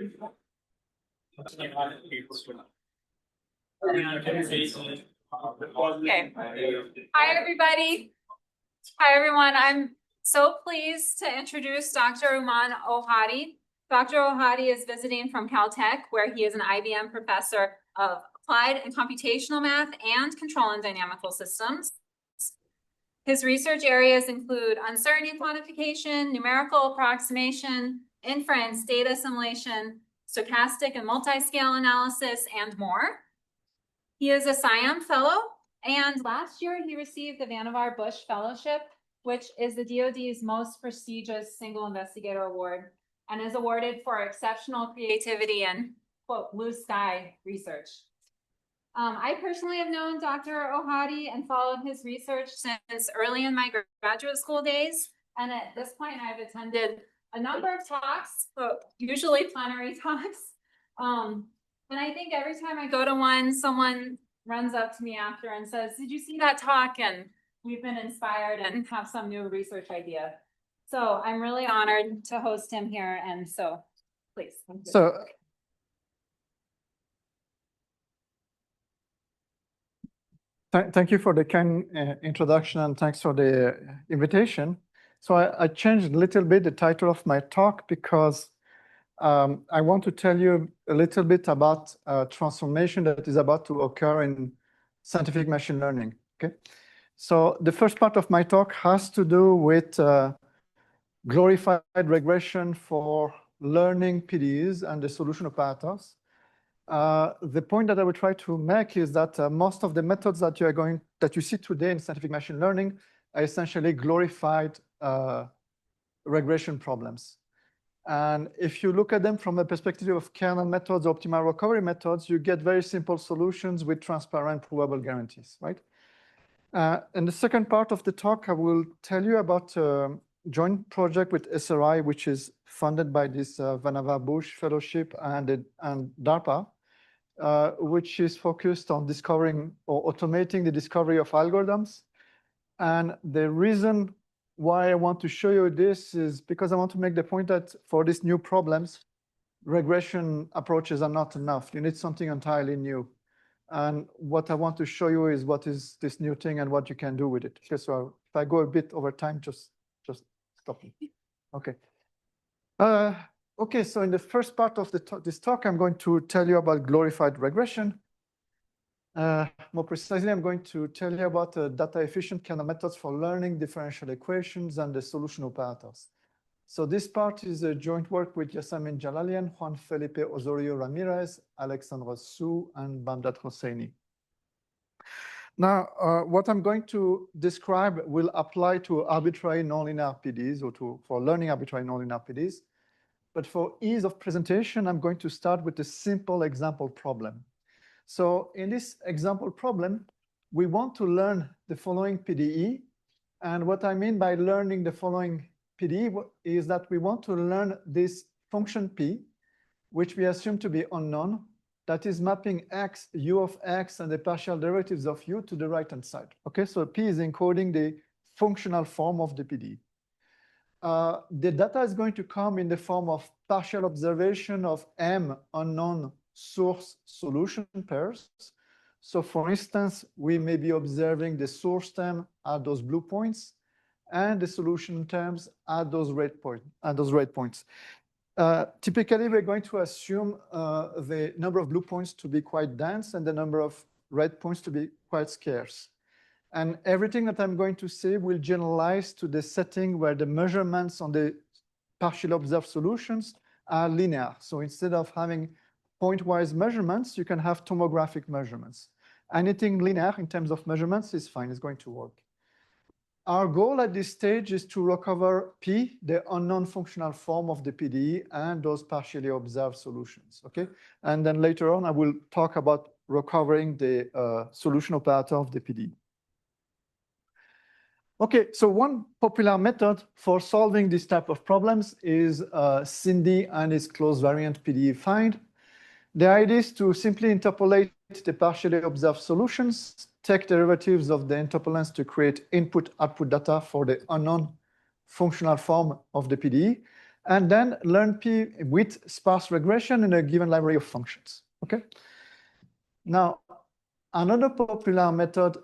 Okay. Hi, everybody. Hi, everyone. I'm so pleased to introduce Dr. Houman Owhadi. Dr. Owhadi is visiting from Caltech, where he is an IBM professor of applied and computational math and control and dynamical systems. His research areas include uncertainty quantification, numerical approximation, inference, data assimilation, stochastic and multiscale analysis, and more. He is a SIAM Fellow, and last year he received the Vannevar Busch Fellowship, which is the DoD's most prestigious single investigator award, and is awarded for exceptional creativity and, quote, blue sky research. I personally have known Dr. Owhadi and followed his research since early in my graduate school days. And at this point, I've attended a number of talks, usually plenary talks. And I think every time I go to one, someone runs up to me after and says, "Did you see that talk?" And we've been inspired and have some new research idea. So I'm really honored to host him here. And so please. Thank you for the kind introduction, and thanks for the invitation. So I changed a little bit the title of my talk because I want to tell you a little bit about transformation that is about to occur in scientific machine learning. Okay, so the first part of my talk has to do with glorified regression for learning PDEs and the solution operators. The point that I will try to make is that most of the methods that you see today in scientific machine learning are essentially glorified regression problems. And if you look at them from a perspective of kernel methods, optimal recovery methods, you get very simple solutions with transparent provable guarantees, right? In the second part of the talk, I will tell you about a joint project with SRI, which is funded by this Vannevar Busch Fellowship and DARPA, which is focused on discovering or automating the discovery of algorithms. And the reason why I want to show you this is because I want to make the point that for these new problems, regression approaches are not enough. You need something entirely new. And what I want to show you is what is this new thing and what you can do with it. Okay, so if I go a bit over time, just stop me. Okay. Okay, so in the first part of this talk, I'm going to tell you about glorified regression. More precisely, I'm going to tell you about data-efficient kernel methods for learning differential equations and the solution operators. So this part is a joint work with Yasamin Jalalian, Juan Felipe Osorio Ramirez, Alexandra Su, and Bamdad Hosseini. Now, what I'm going to describe will apply to arbitrary nonlinear PDEs or for learning arbitrary nonlinear PDEs. But for ease of presentation, I'm going to start with a simple example problem. So in this example problem, we want to learn the following PDE. And what I mean by learning the following PDE is that we want to learn this function P, which we assume to be unknown, that is mapping x, u of x, and the partial derivatives of u to the right-hand side. Okay, so P is encoding the functional form of the PDE. The data is going to come in the form of partial observation of m unknown source solution pairs. So for instance, we may be observing the source term at those blue points and the solution terms at those red points. Typically, we're going to assume the number of blue points to be quite dense and the number of red points to be quite scarce. And everything that I'm going to say will generalize to the setting where the measurements on the partially observed solutions are linear. So instead of having point-wise measurements, you can have tomographic measurements. Anything linear in terms of measurements is fine, it's going to work. Our goal at this stage is to recover P, the unknown functional form of the PDE, and those partially observed solutions, okay? And then later on, I will talk about recovering the solution operator of the PDE. Okay, so one popular method for solving this type of problems is SIND and its closed variant PDE find. The idea is to simply interpolate the partially observed solutions, take derivatives of the interpolants to create input-output data for the unknown functional form of the PDE, and then learn P with sparse regression in a given library of functions, okay? Now, another popular method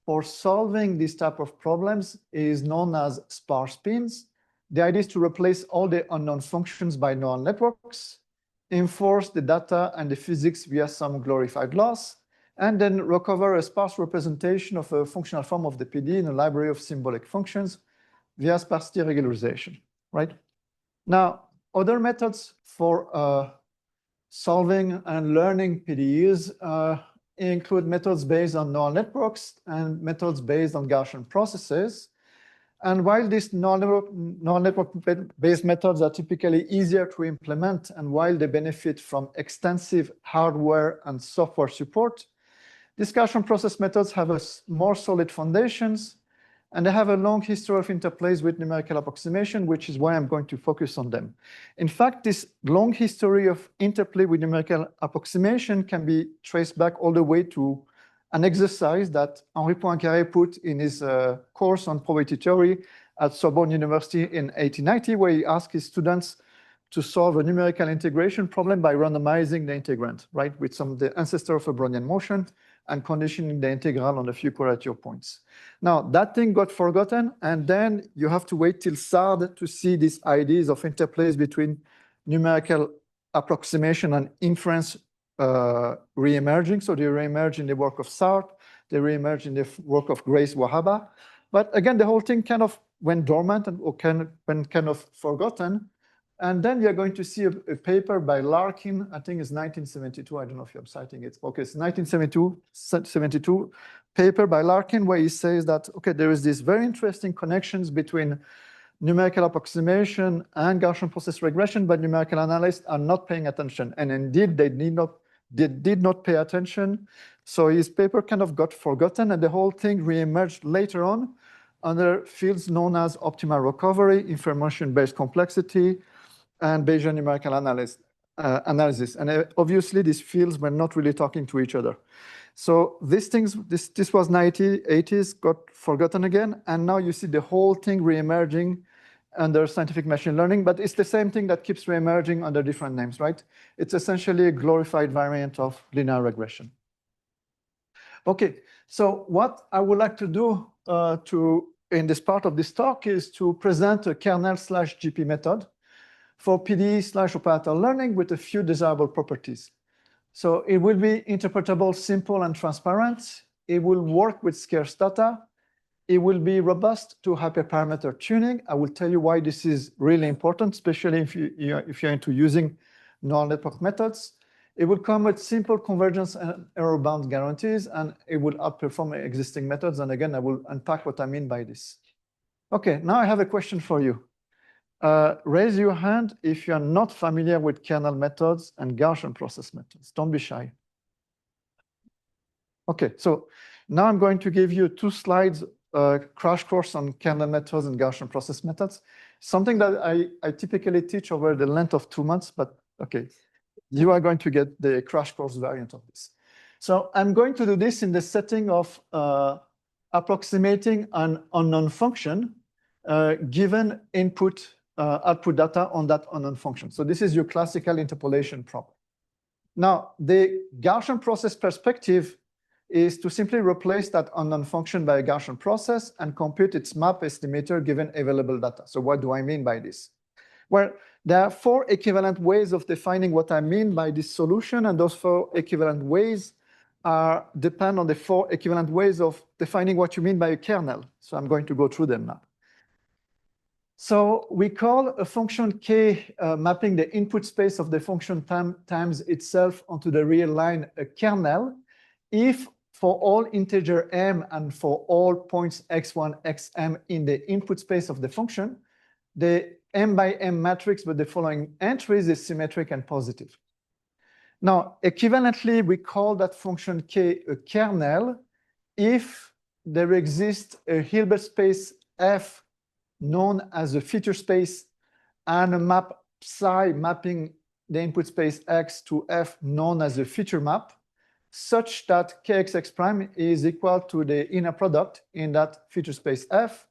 for solving this type of problems is known as sparse pins. The idea is to replace all the unknown functions by neural networks, enforce the data and the physics via some glorified loss, and then recover a sparse representation of a functional form of the PD in a library of symbolic functions via sparsity regularization, right? Now, other methods for solving and learning PDEs include methods based on neural networks and methods based on Gaussian processes. And while these neural network-based methods are typically easier to implement, and while they benefit from extensive hardware and software support, these Gaussian process methods have more solid foundations, and they have a long history of interplays with numerical approximation, which is why I'm going to focus on them. In fact, this long history of interplay with numerical approximation can be traced back all the way to an exercise that Henri Poincaré put in his course on probability theory at Sorbonne University in 1890, where he asked his students to solve a numerical integration problem by randomizing the integrand, right, with some of the ancestor of a Brownian motion and conditioning the integral on a few quadrature points. Now, that thing got forgotten, and then you have to wait till SARD to see these ideas of interplays between numerical approximation and inference re-emerging. So they re-emerge in the work of SARD, they re-emerge in the work of Grace Wahaba. But again, the whole thing kind of went dormant and went kind of forgotten. And then you're going to see a paper by Larkin, I think it's 1972. I don't know if I'm citing it. Okay, it's 1972 paper by Larkin, where he says that, okay, there is this very interesting connections between numerical approximation and Gaussian process regression, but numerical analysts are not paying attention. And indeed, they did not pay attention. So his paper kind of got forgotten, and the whole thing reemerged later on under fields known as optimal recovery, information-based complexity, and Bayesian numerical analysis. And obviously, these fields were not really talking to each other. So these things, this was 1980s, got forgotten again, and now you see the whole thing reemerging under scientific machine learning, but it's the same thing that keeps reemerging under different names, right? It's essentially a glorified variant of linear regression. Okay, so what I would like to do in this part of this talk is to present a kernel/GP method for PDE/operator learning with a few desirable properties. So it will be interpretable, simple, and transparent. It will work with scarce data. It will be robust to hyperparameter tuning. I will tell you why this is really important, especially if you're into using neural network methods. It will come with simple convergence and error-bound guarantees, and it will outperform existing methods. And again, I will unpack what I mean by this. Okay, now I have a question for you. Raise your hand if you're not familiar with kernel methods and Gaussian process methods. Don't be shy. Okay, so now I'm going to give you 2 slides, crash course on kernel methods and Gaussian process methods. Something that I typically teach over the length of 2 months, but okay, you are going to get the crash course variant of this. So I'm going to do this in the setting of approximating an unknown function given input output data on that unknown function. So this is your classical interpolation problem. Now, the Gaussian process perspective is to simply replace that unknown function by a Gaussian process and compute its map estimator given available data. So what do I mean by this? Well, there are 4 equivalent ways of defining what I mean by this solution, and those 4 equivalent ways depend on the 4 equivalent ways of defining what you mean by a kernel. So I'm going to go through them now. So we call a function k mapping the input space of the function times itself onto the real line a kernel if for all integer m and for all points x1, xm in the input space of the function, the m by m matrix with the following entries is symmetric and positive. Now, equivalently, we call that function k a kernel if there exists a Hilbert space f known as a feature space and a map psi mapping the input space x to f known as a feature map, such that kxx prime is equal to the inner product in that feature space f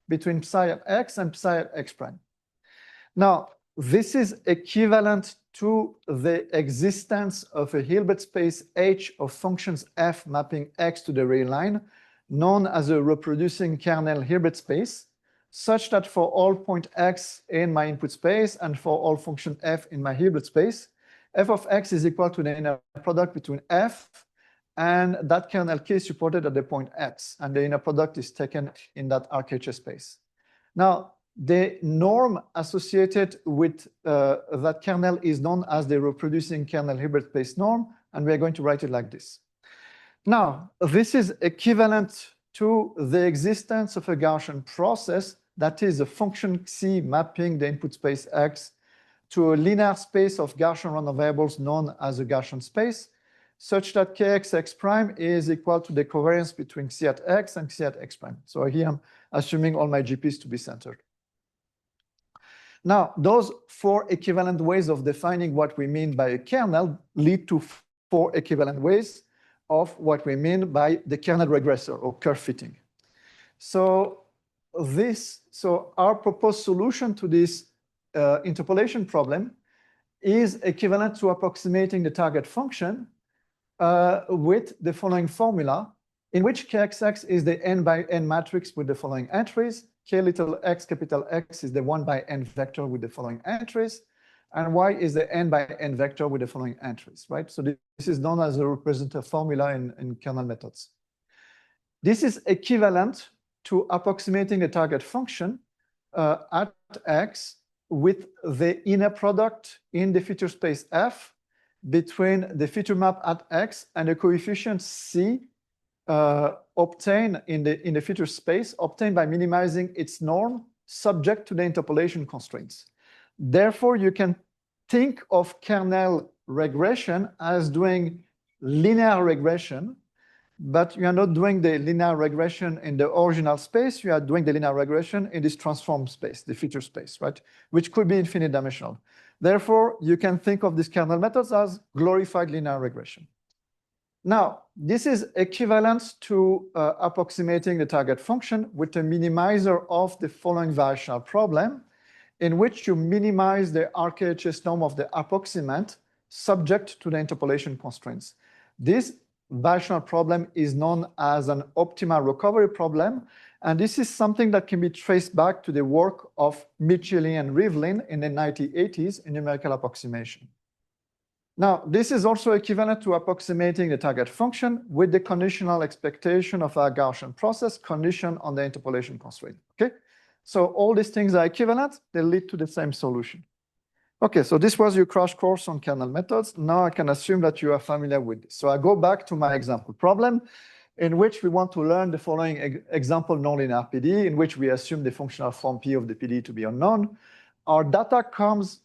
between psi of x and psi of x prime. Now, this is equivalent to the existence of a Hilbert space H of functions f mapping x to the real line, known as a reproducing kernel Hilbert space, such that for all point x in my input space and for all function f in my Hilbert space, f of x is equal to the inner product between f and that kernel k supported at the point x, and the inner product is taken in that RKHS space. Now, the norm associated with that kernel is known as the reproducing kernel Hilbert space norm, and we are going to write it like this. Now, this is equivalent to the existence of a Gaussian process, that is a function C mapping the input space X to a linear space of Gaussian random variables known as a Gaussian space, such that Kx prime is equal to the covariance between C at X and C at X prime. So here I'm assuming all my GPs to be centered. Now, those four equivalent ways of defining what we mean by a kernel lead to four equivalent ways of what we mean by the kernel regressor or curve fitting. So our proposed solution to this interpolation problem is equivalent to approximating the target function with the following formula, in which Kxx is the n by n matrix with the following entries, K little x capital X is the 1 by n vector with the following entries, and Y is the n by n vector with the following entries, right? So this is known as a representative formula in kernel methods. This is equivalent to approximating the target function at X with the inner product in the feature space F between the feature map at X and the coefficient C obtained in the feature space, obtained by minimizing its norm subject to the interpolation constraints. Therefore, you can think of kernel regression as doing linear regression, but you are not doing the linear regression in the original space, you are doing the linear regression in this transform space, the feature space, right? Which could be infinite dimensional. Therefore, you can think of these kernel methods as glorified linear regression. Now, this is equivalent to approximating the target function with a minimizer of the following variational problem, in which you minimize the RKHS norm of the approximant subject to the interpolation constraints. This variational problem is known as an optimal recovery problem, and this is something that can be traced back to the work of Michelin and Rivlin in the 1980s in numerical approximation. Now, this is also equivalent to approximating the target function with the conditional expectation of our Gaussian process conditioned on the interpolation constraint, okay? So all these things are equivalent, they lead to the same solution. Okay, so this was your crash course on kernel methods. Now I can assume that you are familiar with this. So I go back to my example problem in which we want to learn the following example nonlinear PD, in which we assume the functional form P of the PD to be unknown. Our data comes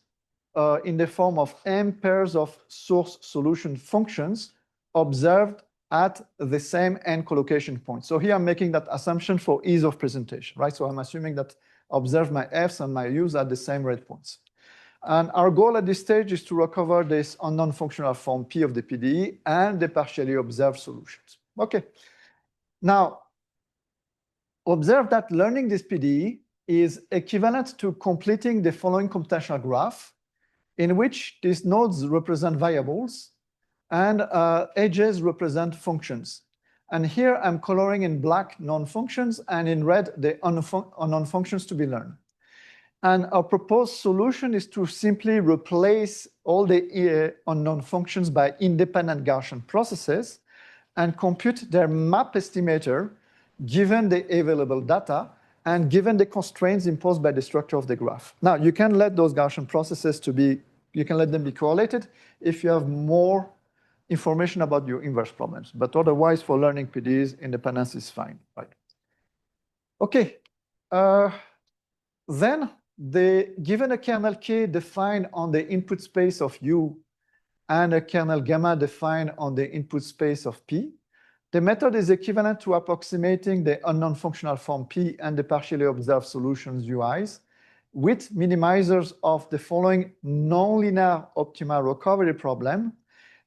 in the form of m pairs of source solution functions observed at the same n collocation point. So here I'm making that assumption for ease of presentation, right? So I'm assuming that observe my f's and my u's at the same rate points. And our goal at this stage is to recover this unknown functional form P of the PDE and the partially observed solutions. Okay. Now, observe that learning this PDE is equivalent to completing the following computational graph, in which these nodes represent variables and edges represent functions. And here I'm coloring in black non-functions and in red the unknown functions to be learned. And our proposed solution is to simply replace all the unknown functions by independent Gaussian processes and compute their map estimator given the available data and given the constraints imposed by the structure of the graph. Now, you can let those Gaussian processes you can let them be correlated if you have more information about your inverse problems. But otherwise, for learning PDEs, independence is fine, right? Okay. Then, given a kernel K defined on the input space of U and a kernel gamma defined on the input space of P, the method is equivalent to approximating the unknown functional form P and the partially observed solutions UIs with minimizers of the following nonlinear optimal recovery problem,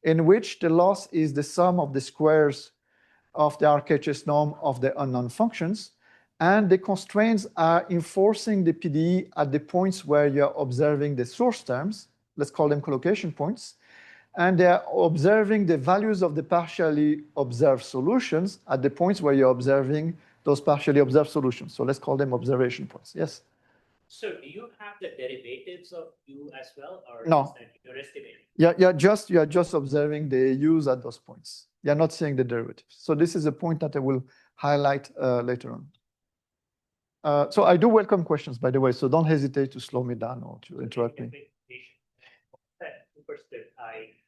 in which the loss is the sum of the squares of the RKHS norm of the unknown functions, And the constraints are enforcing the PDE at the points where you're observing the source terms. Let's call them collocation points. And they're observing the values of the partially observed solutions at the points where you're observing those partially observed solutions. So let's call them observation points. Yes? So do you have the derivatives of U as well, or No. is that you're estimating? Yeah, you're just observing the U's at those points. You're not seeing the derivatives. So this is a point that I will highlight later on. So I do welcome questions, by the way, so don't hesitate to slow me down or to interrupt me.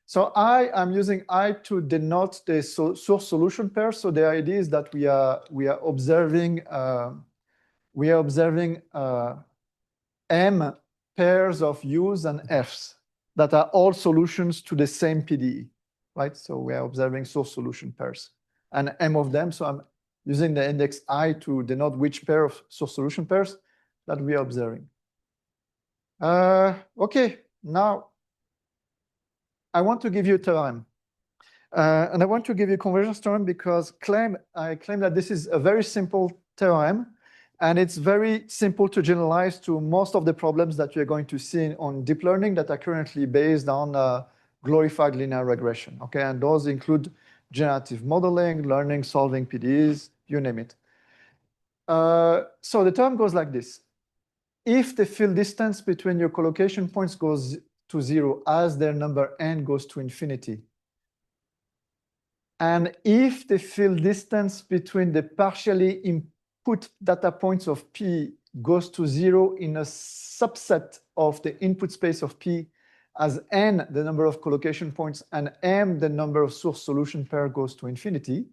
So I'm using I to denote the source solution pair. So the idea is that we are observing M pairs of U's and F's that are all solutions to the same PDE, right? So we are observing source solution pairs and M of them. So I'm using the index I to denote which pair of source solution pairs that we are observing. Okay, now I want to give you a theorem. And I want to give you a convergence theorem because I claim that this is a very simple theorem, and it's very simple to generalize to most of the problems that you're going to see on deep learning that are currently based on glorified linear regression. Okay, and those include generative modeling, learning, solving PDEs, you name it. So the term goes like this. If the field distance between your collocation points goes to 0 as their number n goes to infinity, and if the field distance between the partially input data points of P goes to 0 in a subset of the input space of P as n the number of collocation points and m the number of source solution pair goes to infinity.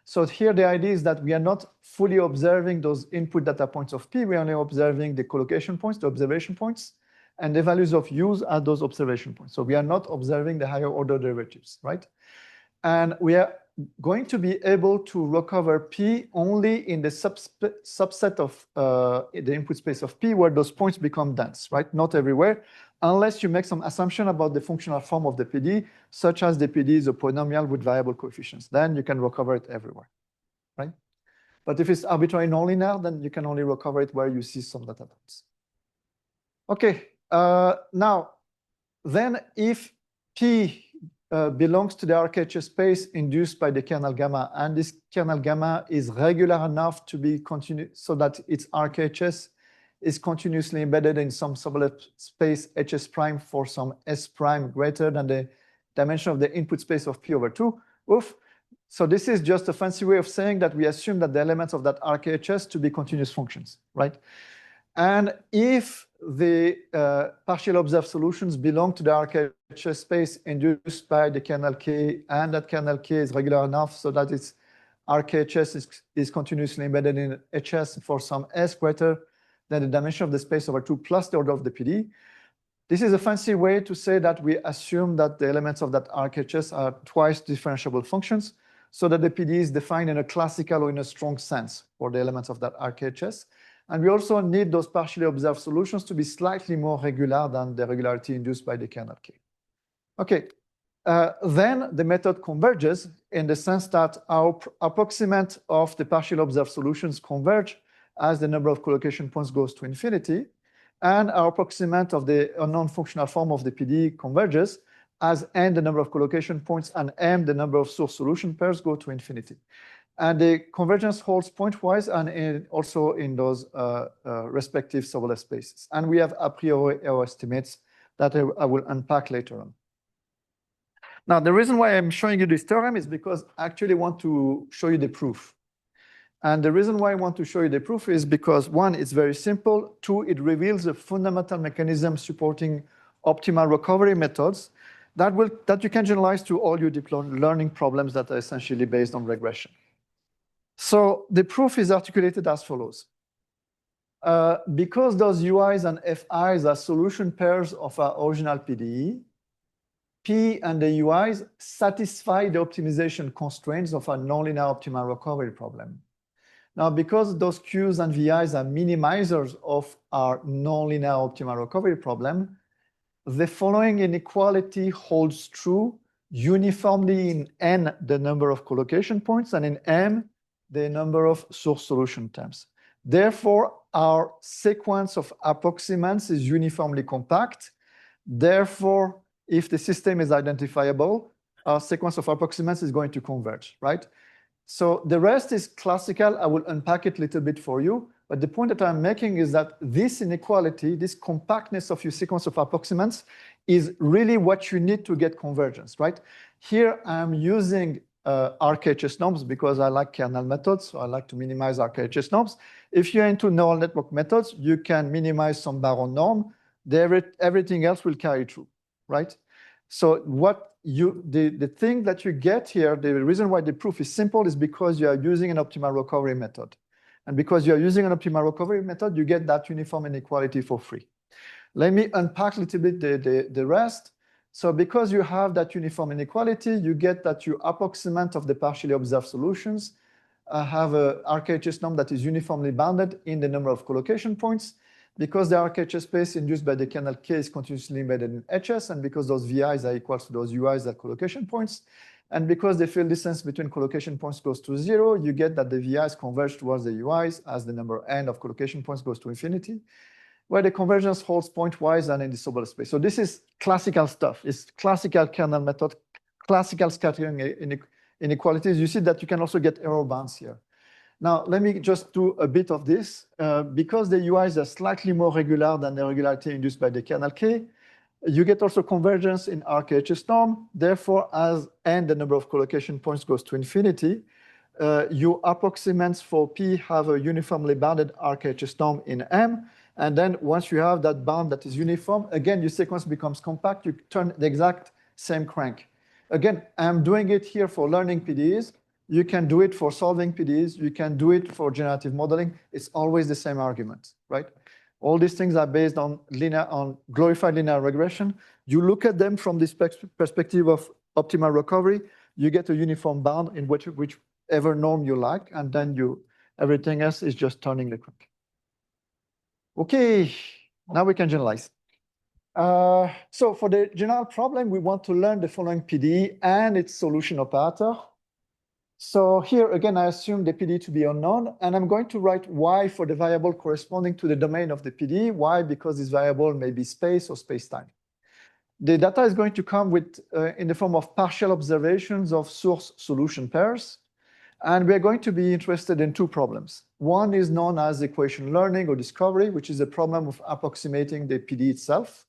So here the idea is that we are not fully observing those input data points of P, we're only observing the collocation points, the observation points, and the values of U's at those observation points. So we are not observing the higher order derivatives, right? And we are going to be able to recover P only in the subset of the input space of P where those points become dense, right? Not everywhere, unless you make some assumption about the functional form of the PD, such as the PD is a polynomial with variable coefficients. Then you can recover it everywhere, right? But if it's arbitrary nonlinear, then you can only recover it where you see some data points. Okay, now, then if P belongs to the RKHS space induced by the kernel gamma, and this kernel gamma is regular enough to be continuous so that its RKHS is continuously embedded in some sublet space HS prime for some S prime greater than the dimension of the input space of P over 2. Oof. So this is just a fancy way of saying that we assume that the elements of that RKHS to be continuous functions, right? And if the partial observed solutions belong to the RKHS space induced by the kernel K, and that kernel K is regular enough so that its RKHS is continuously embedded in HS for some S greater than the dimension of the space over 2 plus the order of the PD. This is a fancy way to say that we assume that the elements of that RKHS are twice differentiable functions, so that the PD is defined in a classical or in a strong sense for the elements of that RKHS. And we also need those partially observed solutions to be slightly more regular than the regularity induced by the kernel K. Okay, then the method converges in the sense that our approximate of the partially observed solutions converge as the number of collocation points goes to infinity, and our approximate of the unknown functional form of the PD converges as n the number of collocation points and m the number of source solution pairs go to infinity. And the convergence holds pointwise and also in those respective sublet spaces. And we have a priori error estimates that I will unpack later on. Now, the reason why I'm showing you this theorem is because I actually want to show you the proof. And the reason why I want to show you the proof is because, one, it's very simple. Two, it reveals a fundamental mechanism supporting optimal recovery methods that you can generalize to all your deep learning problems that are essentially based on regression. So the proof is articulated as follows. Because those UIs and FIs are solution pairs of our original PDE, P and the UIs satisfy the optimization constraints of our nonlinear optimal recovery problem. Now, because those Qs and VIs are minimizers of our nonlinear optimal recovery problem, the following inequality holds true uniformly in N, the number of collocation points, and in M, the number of source solution terms. Therefore, our sequence of approximants is uniformly compact. Therefore, if the system is identifiable, our sequence of approximants is going to converge, right? So the rest is classical. I will unpack it a little bit for you. But the point that I'm making is that this inequality, this compactness of your sequence of approximants is really what you need to get convergence, right? Here I'm using RKHS norms because I like kernel methods, so I like to minimize RKHS norms. If you're into neural network methods, you can minimize some Baron norm. Everything else will carry through, right? So the thing that you get here, the reason why the proof is simple is because you are using an optimal recovery method. And because you're using an optimal recovery method, you get that uniform inequality for free. Let me unpack a little bit the rest. So because you have that uniform inequality, you get that your approximant of the partially observed solutions have a RKHS norm that is uniformly bounded in the number of collocation points. Because the RKHS space induced by the kernel K is continuously embedded in HS, and because those VIs are equal to those UIs at collocation points, and because the field distance between collocation points goes to 0, you get that the VIs converge towards the UIs as the number n of collocation points goes to infinity, where the convergence holds pointwise and in the Sobel space. So this is classical stuff. It's classical kernel method, classical scattering inequalities. You see that you can also get error bands here. Now, let me just do a bit of this. Because the UIs are slightly more regular than the regularity induced by the kernel K, you get also convergence in RKHS norm. Therefore, as n, the number of collocation points goes to infinity, your approximants for P have a uniformly bounded RKHS norm in M. And then once you have that bound that is uniform, again, your sequence becomes compact. You turn the exact same crank. Again, I'm doing it here for learning PDEs. You can do it for solving PDEs. You can do it for generative modeling. It's always the same argument, right? All these things are based on glorified linear regression. You look at them from this perspective of optimal recovery. You get a uniform bound in whichever norm you like, and then everything else is just turning the crank. Okay, now we can generalize. So for the general problem, we want to learn the following PDE and its solution operator. So here, again, I assume the PDE to be unknown, and I'm going to write y for the variable corresponding to the domain of the PDE. Why? Because this variable may be space or space-time. The data is going to come in the form of partial observations of source-solution pairs, and we're going to be interested in two problems. One is known as equation learning or discovery, which is a problem of approximating the PDE itself.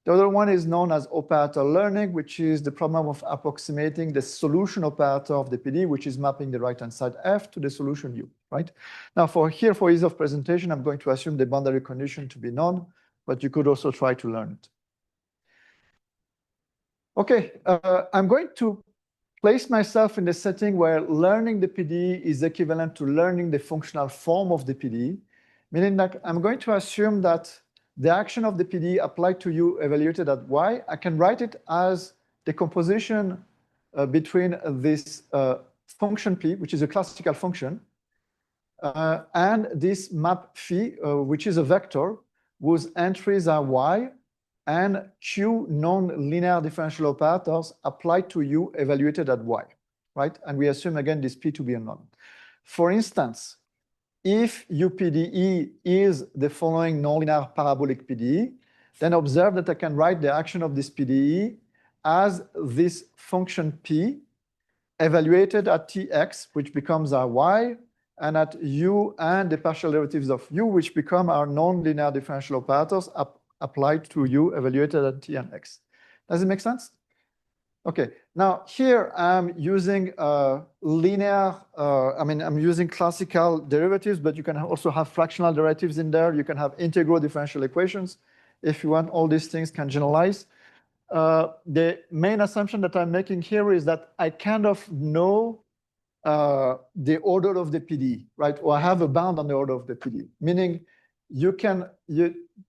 The other one is known as operator learning, which is the problem of approximating the solution operator of the PDE, which is mapping the right-hand side F to the solution U, right? Now, for ease of presentation, I'm going to assume the boundary condition to be known, but you could also try to learn it. Okay, I'm going to place myself in the setting where learning the PDE is equivalent to learning the functional form of the PDE, meaning that I'm going to assume that the action of the PDE applied to U evaluated at Y, I can write it as the composition between this function P, which is a classical function, and this map phi, which is a vector whose entries are Y, and Q non-linear differential operators applied to U evaluated at Y, right? And we assume, again, this P to be unknown. For instance, if UPDE is the following nonlinear parabolic PDE, then observe that I can write the action of this PDE as this function P evaluated at Tx, which becomes our Y, and at U and the partial derivatives of U, which become our nonlinear differential operators applied to U evaluated at T and X. Does it make sense? Okay, now here I'm using I'm using classical derivatives, but you can also have fractional derivatives in there. You can have integral differential equations. If you want, all these things can generalize. The main assumption that I'm making here is that I kind of know the order of the PDE, right? Or I have a bound on the order of the PDE, meaning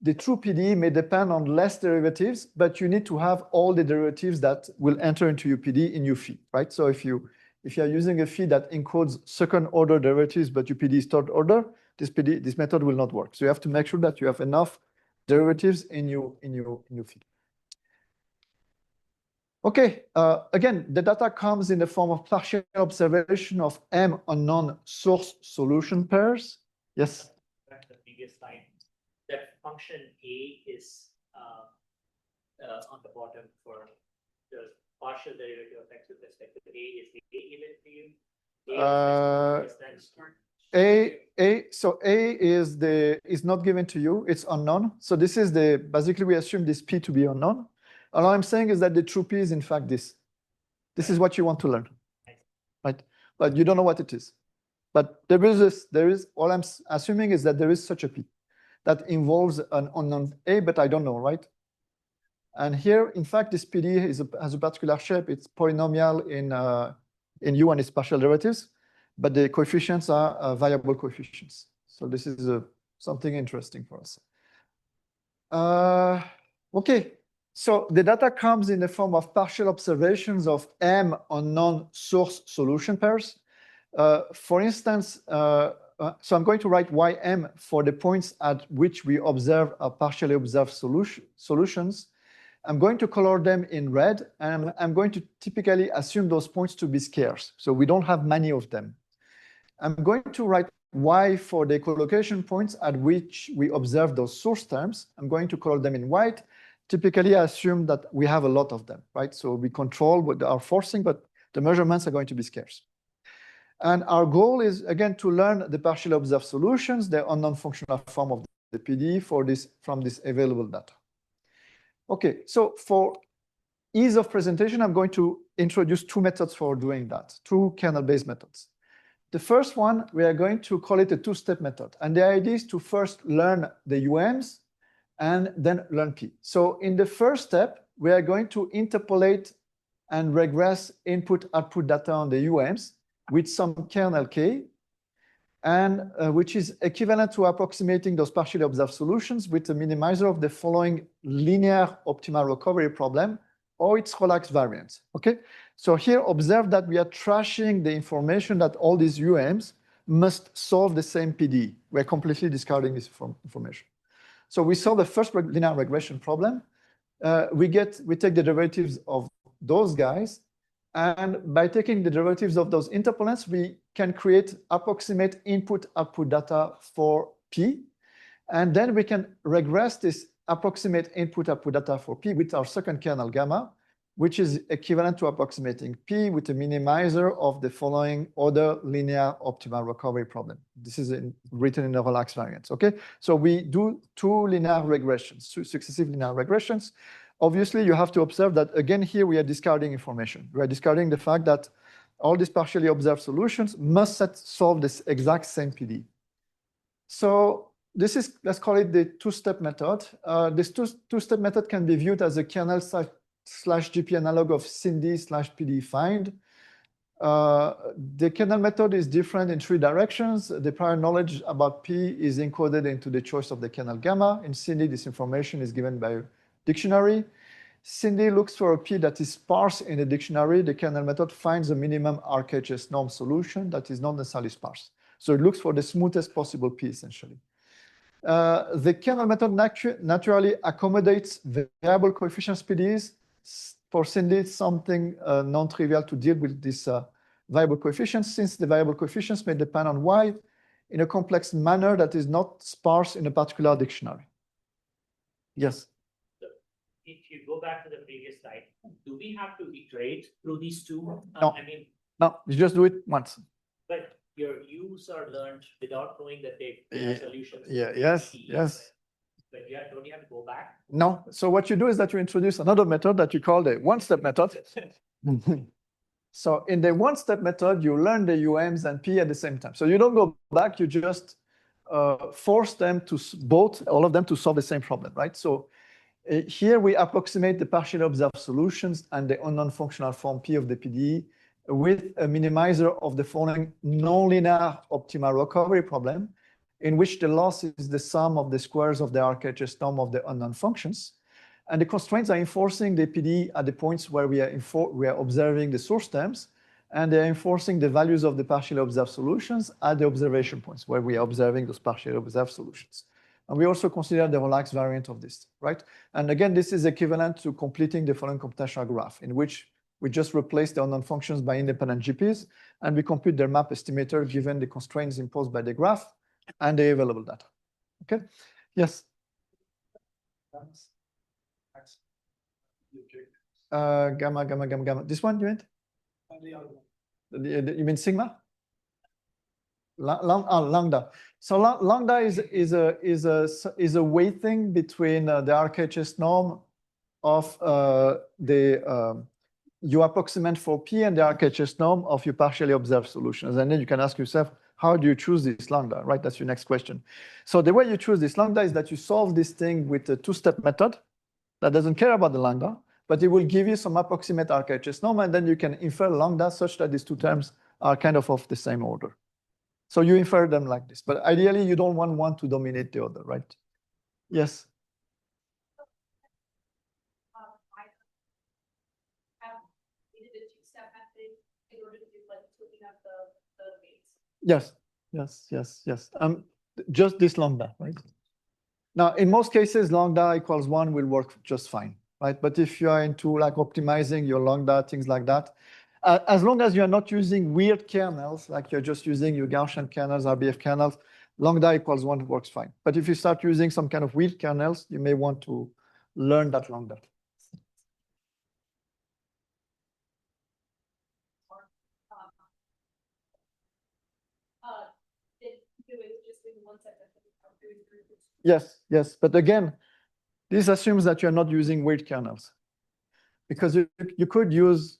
the true PDE may depend on less derivatives, but you need to have all the derivatives that will enter into your PDE in your phi, right? So if you're using a phi that encodes second order derivatives, but your PDE is third order, this method will not work. So you have to make sure that you have enough derivatives in your phi. Okay, again, the data comes in the form of partial observation of M unknown source solution pairs. Yes? previous slide, that function A is on the bottom for the partial derivative of x with respect to A. Is the A given to you? So A is not given to you, it's unknown. So this is basically we assume this P to be unknown. All I'm saying is that the true P is in fact this. This is what you want to learn, right? But you don't know what it is. But there is all I'm assuming is that there is such a P that involves an unknown A, but I don't know, right? And here, in fact, this PD has a particular shape. It's polynomial in U and its partial derivatives, but the coefficients are variable coefficients. So this is something interesting for us. Okay, so the data comes in the form of partial observations of M unknown source solution pairs. For instance, so I'm going to write Ym for the points at which we observe partially observed solutions. I'm going to color them in red, and I'm going to typically assume those points to be scarce. So we don't have many of them. I'm going to write Y for the collocation points at which we observe those source terms. I'm going to color them in white. Typically, I assume that we have a lot of them, right? So we control what our forcing, but the measurements are going to be scarce. And our goal is, again, to learn the partially observed solutions, the unknown functional form of the PD from this available data. Okay, so for ease of presentation, I'm going to introduce two methods for doing that, two kernel-based methods. The first one, we are going to call it a two-step method. And the idea is to first learn the UMs and then learn P. So in the first step, we are going to interpolate and regress input-output data on the UMs with some kernel K, and which is equivalent to approximating those partially observed solutions with a minimizer of the following linear optimal recovery problem or its relaxed variant. Okay, so here observe that we are trashing the information that all these UMs must solve the same PD. We're completely discarding this information. So we solve the first linear regression problem. We take the derivatives of those guys. And by taking the derivatives of those interpolants, we can create approximate input-output data for P. And then we can regress this approximate input-output data for P with our second kernel gamma, which is equivalent to approximating P with a minimizer of the following other linear optimal recovery problem. This is written in the relaxed variance, okay? So we do two linear regressions, two successive linear regressions. Obviously, you have to observe that, again, here we are discarding information. We are discarding the fact that all these partially observed solutions must solve this exact same PD. So this is, let's call it the two-step method. This two-step method can be viewed as a kernel slash GP analog of SIND/PD find. The kernel method is different in three directions. The prior knowledge about P is encoded into the choice of the kernel gamma. In SIND, this information is given by dictionary. SIND looks for a P that is sparse in the dictionary. The kernel method finds a minimum RKHS norm solution that is not necessarily sparse. So it looks for the smoothest possible P, essentially. The kernel method naturally accommodates variable coefficients PDs. For SIND, it's something non-trivial to deal with these variable coefficients, since the variable coefficients may depend on Y in a complex manner that is not sparse in a particular dictionary. Yes? If you go back to the previous slide, do we have to iterate through these two? No. No, you just do it once. But your U's are learned without knowing that they have solutions. Yeah, yes. But don't you have to go back? No. So what you do is that you introduce another method that you call the one-step method. So in the one-step method, you learn the UMs and P at the same time. So you don't go back, you just force them to all of them to solve the same problem, right? So here we approximate the partially observed solutions and the unknown functional form P of the PDE with a minimizer of the following nonlinear optimal recovery problem, in which the loss is the sum of the squares of the RKHS norm of the unknown functions. And the constraints are enforcing the PDE at the points where we are observing the source terms, and they're enforcing the values of the partially observed solutions at the observation points where we are observing those partially observed solutions. And we also consider the relaxed variant of this, right? And again, this is equivalent to completing the following computational graph, in which we just replace the unknown functions by independent GPs, and we compute their map estimator given the constraints imposed by the graph and the available data. Okay, yes. Gamma. This one, you mean? You mean sigma? Lambda. So lambda is a weighting between the RHS norm of you approximate for P and the RHS norm of your partially observed solutions. And then you can ask yourself, how do you choose this lambda, right? That's your next question. So the way you choose this lambda is that you solve this thing with a two-step method that doesn't care about the lambda, but it will give you some approximate RHS norm, and then you can infer lambda such that these two terms are kind of the same order. So you infer them like this, but ideally you don't want one to dominate the other, right? Yes. Yes. Just this lambda, right? Now, in most cases, lambda equals 1 will work just fine, right? But if you are into like optimizing your lambda, things like that, as long as you are not using weird kernels, like you're just using your Gaussian kernels, RBF kernels, lambda equals 1 works fine. But if you start using some kind of weird kernels, you may want to learn that lambda. Yes. But again, this assumes that you're not using weird kernels, because you could use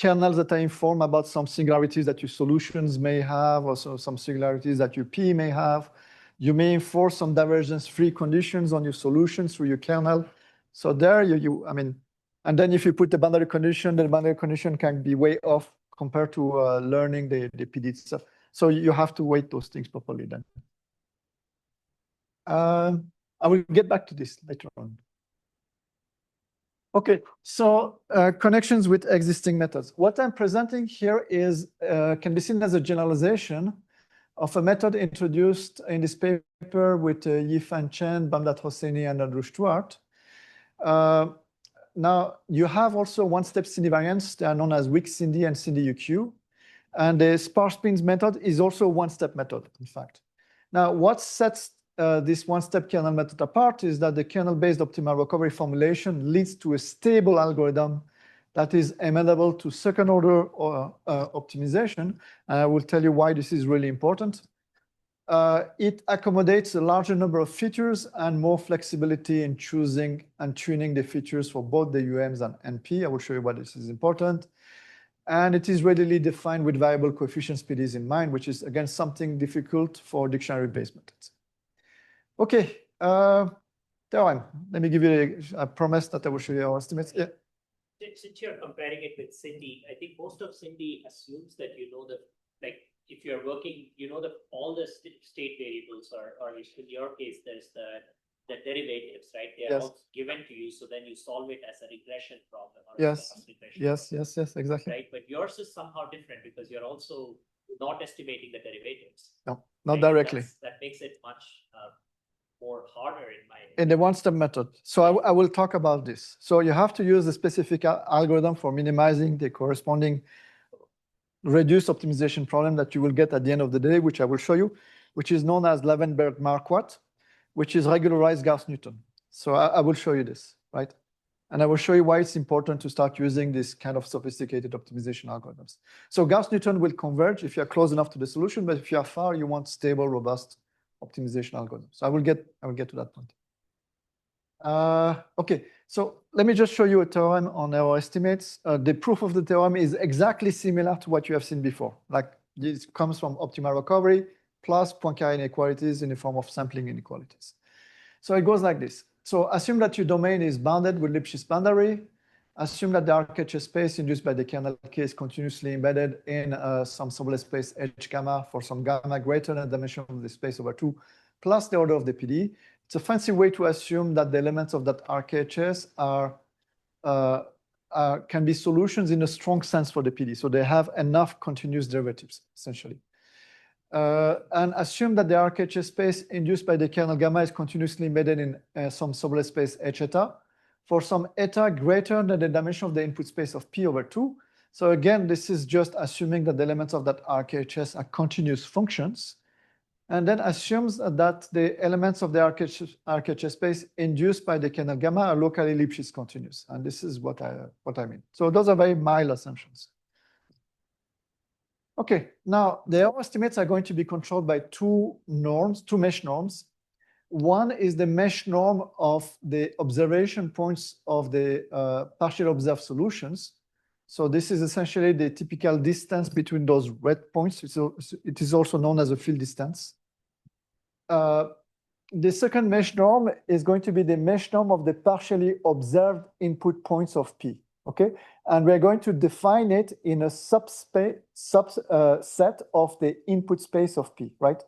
kernels that are informed about some singularities that your solutions may have, or some singularities that your P may have. You may enforce some divergence-free conditions on your solutions through your kernel. So there, and then if you put the boundary condition, the boundary condition can be way off compared to learning the PD itself. So you have to weight those things properly then. I will get back to this later on. Okay, so connections with existing methods. What I'm presenting here is can be seen as a generalization of a method introduced in this paper with Yifan Chen, Bamdad Hosseini, and Andrew Stewart. Now, you have also one-step Cindy variants. They are known as weak Cindy and Cindy UQ. And the sparse pins method is also a one-step method, in fact. Now, what sets this one-step kernel method apart is that the kernel-based optimal recovery formulation leads to a stable algorithm that is amenable to second-order optimization. And I will tell you why this is really important. It accommodates a larger number of features and more flexibility in choosing and tuning the features for both the UMs and NP. I will show you why this is important. And it is readily defined with variable coefficients PDs in mind, which is, again, something difficult for dictionary-based methods. Okay, theorem. Let me give you a promise that I will show you our estimates. Yeah. Since you're comparing it with Cindy, I think most of Cindy assumes that you know that, like, if you're working, you know that all the state variables are, or in your case, there's the derivatives, right? They are all given to you, so then you solve it as a regression problem. Or Yes, exactly. Right, but yours is somehow different because you're also not estimating the derivatives. No, not directly. That makes it much more harder in my opinion. In the one-step method. So I will talk about this. So you have to use a specific algorithm for minimizing the corresponding reduced optimization problem that you will get at the end of the day, which I will show you, which is known as Levenberg-Marquardt, which is regularized Gauss-Newton. So I will show you this, right? And I will show you why it's important to start using this kind of sophisticated optimization algorithms. So Gauss-Newton will converge if you're close enough to the solution, but if you are far, you want stable, robust optimization algorithms. So I will get to that point. Okay, so let me just show you a theorem on our estimates. The proof of the theorem is exactly similar to what you have seen before. Like, this comes from optimal recovery plus Poincare inequalities in the form of sampling inequalities. So it goes like this. So assume that your domain is bounded with Lipschitz boundary. Assume that the RHS space induced by the kernel K is continuously embedded in some sublet space H gamma for some gamma greater than the dimension of the space over 2 plus the order of the PD. It's a fancy way to assume that the elements of that RHS can be solutions in a strong sense for the PD. So they have enough continuous derivatives, essentially. And assume that the RHS space induced by the kernel gamma is continuously embedded in some sublet space H eta for some eta greater than the dimension of the input space of P over 2. So again, this is just assuming that the elements of that RHS are continuous functions. and then assumes that the elements of the RHS space induced by the kernel gamma are locally Lipschitz continuous. And this is what I mean. So those are very mild assumptions. Okay, now the error estimates are going to be controlled by two mesh norms. One is the mesh norm of the observation points of the partially observed solutions. So this is essentially the typical distance between those red points. It is also known as a field distance. The second mesh norm is going to be the mesh norm of the partially observed input points of P. Okay, and we're going to define it in a subset of the input space of P, right?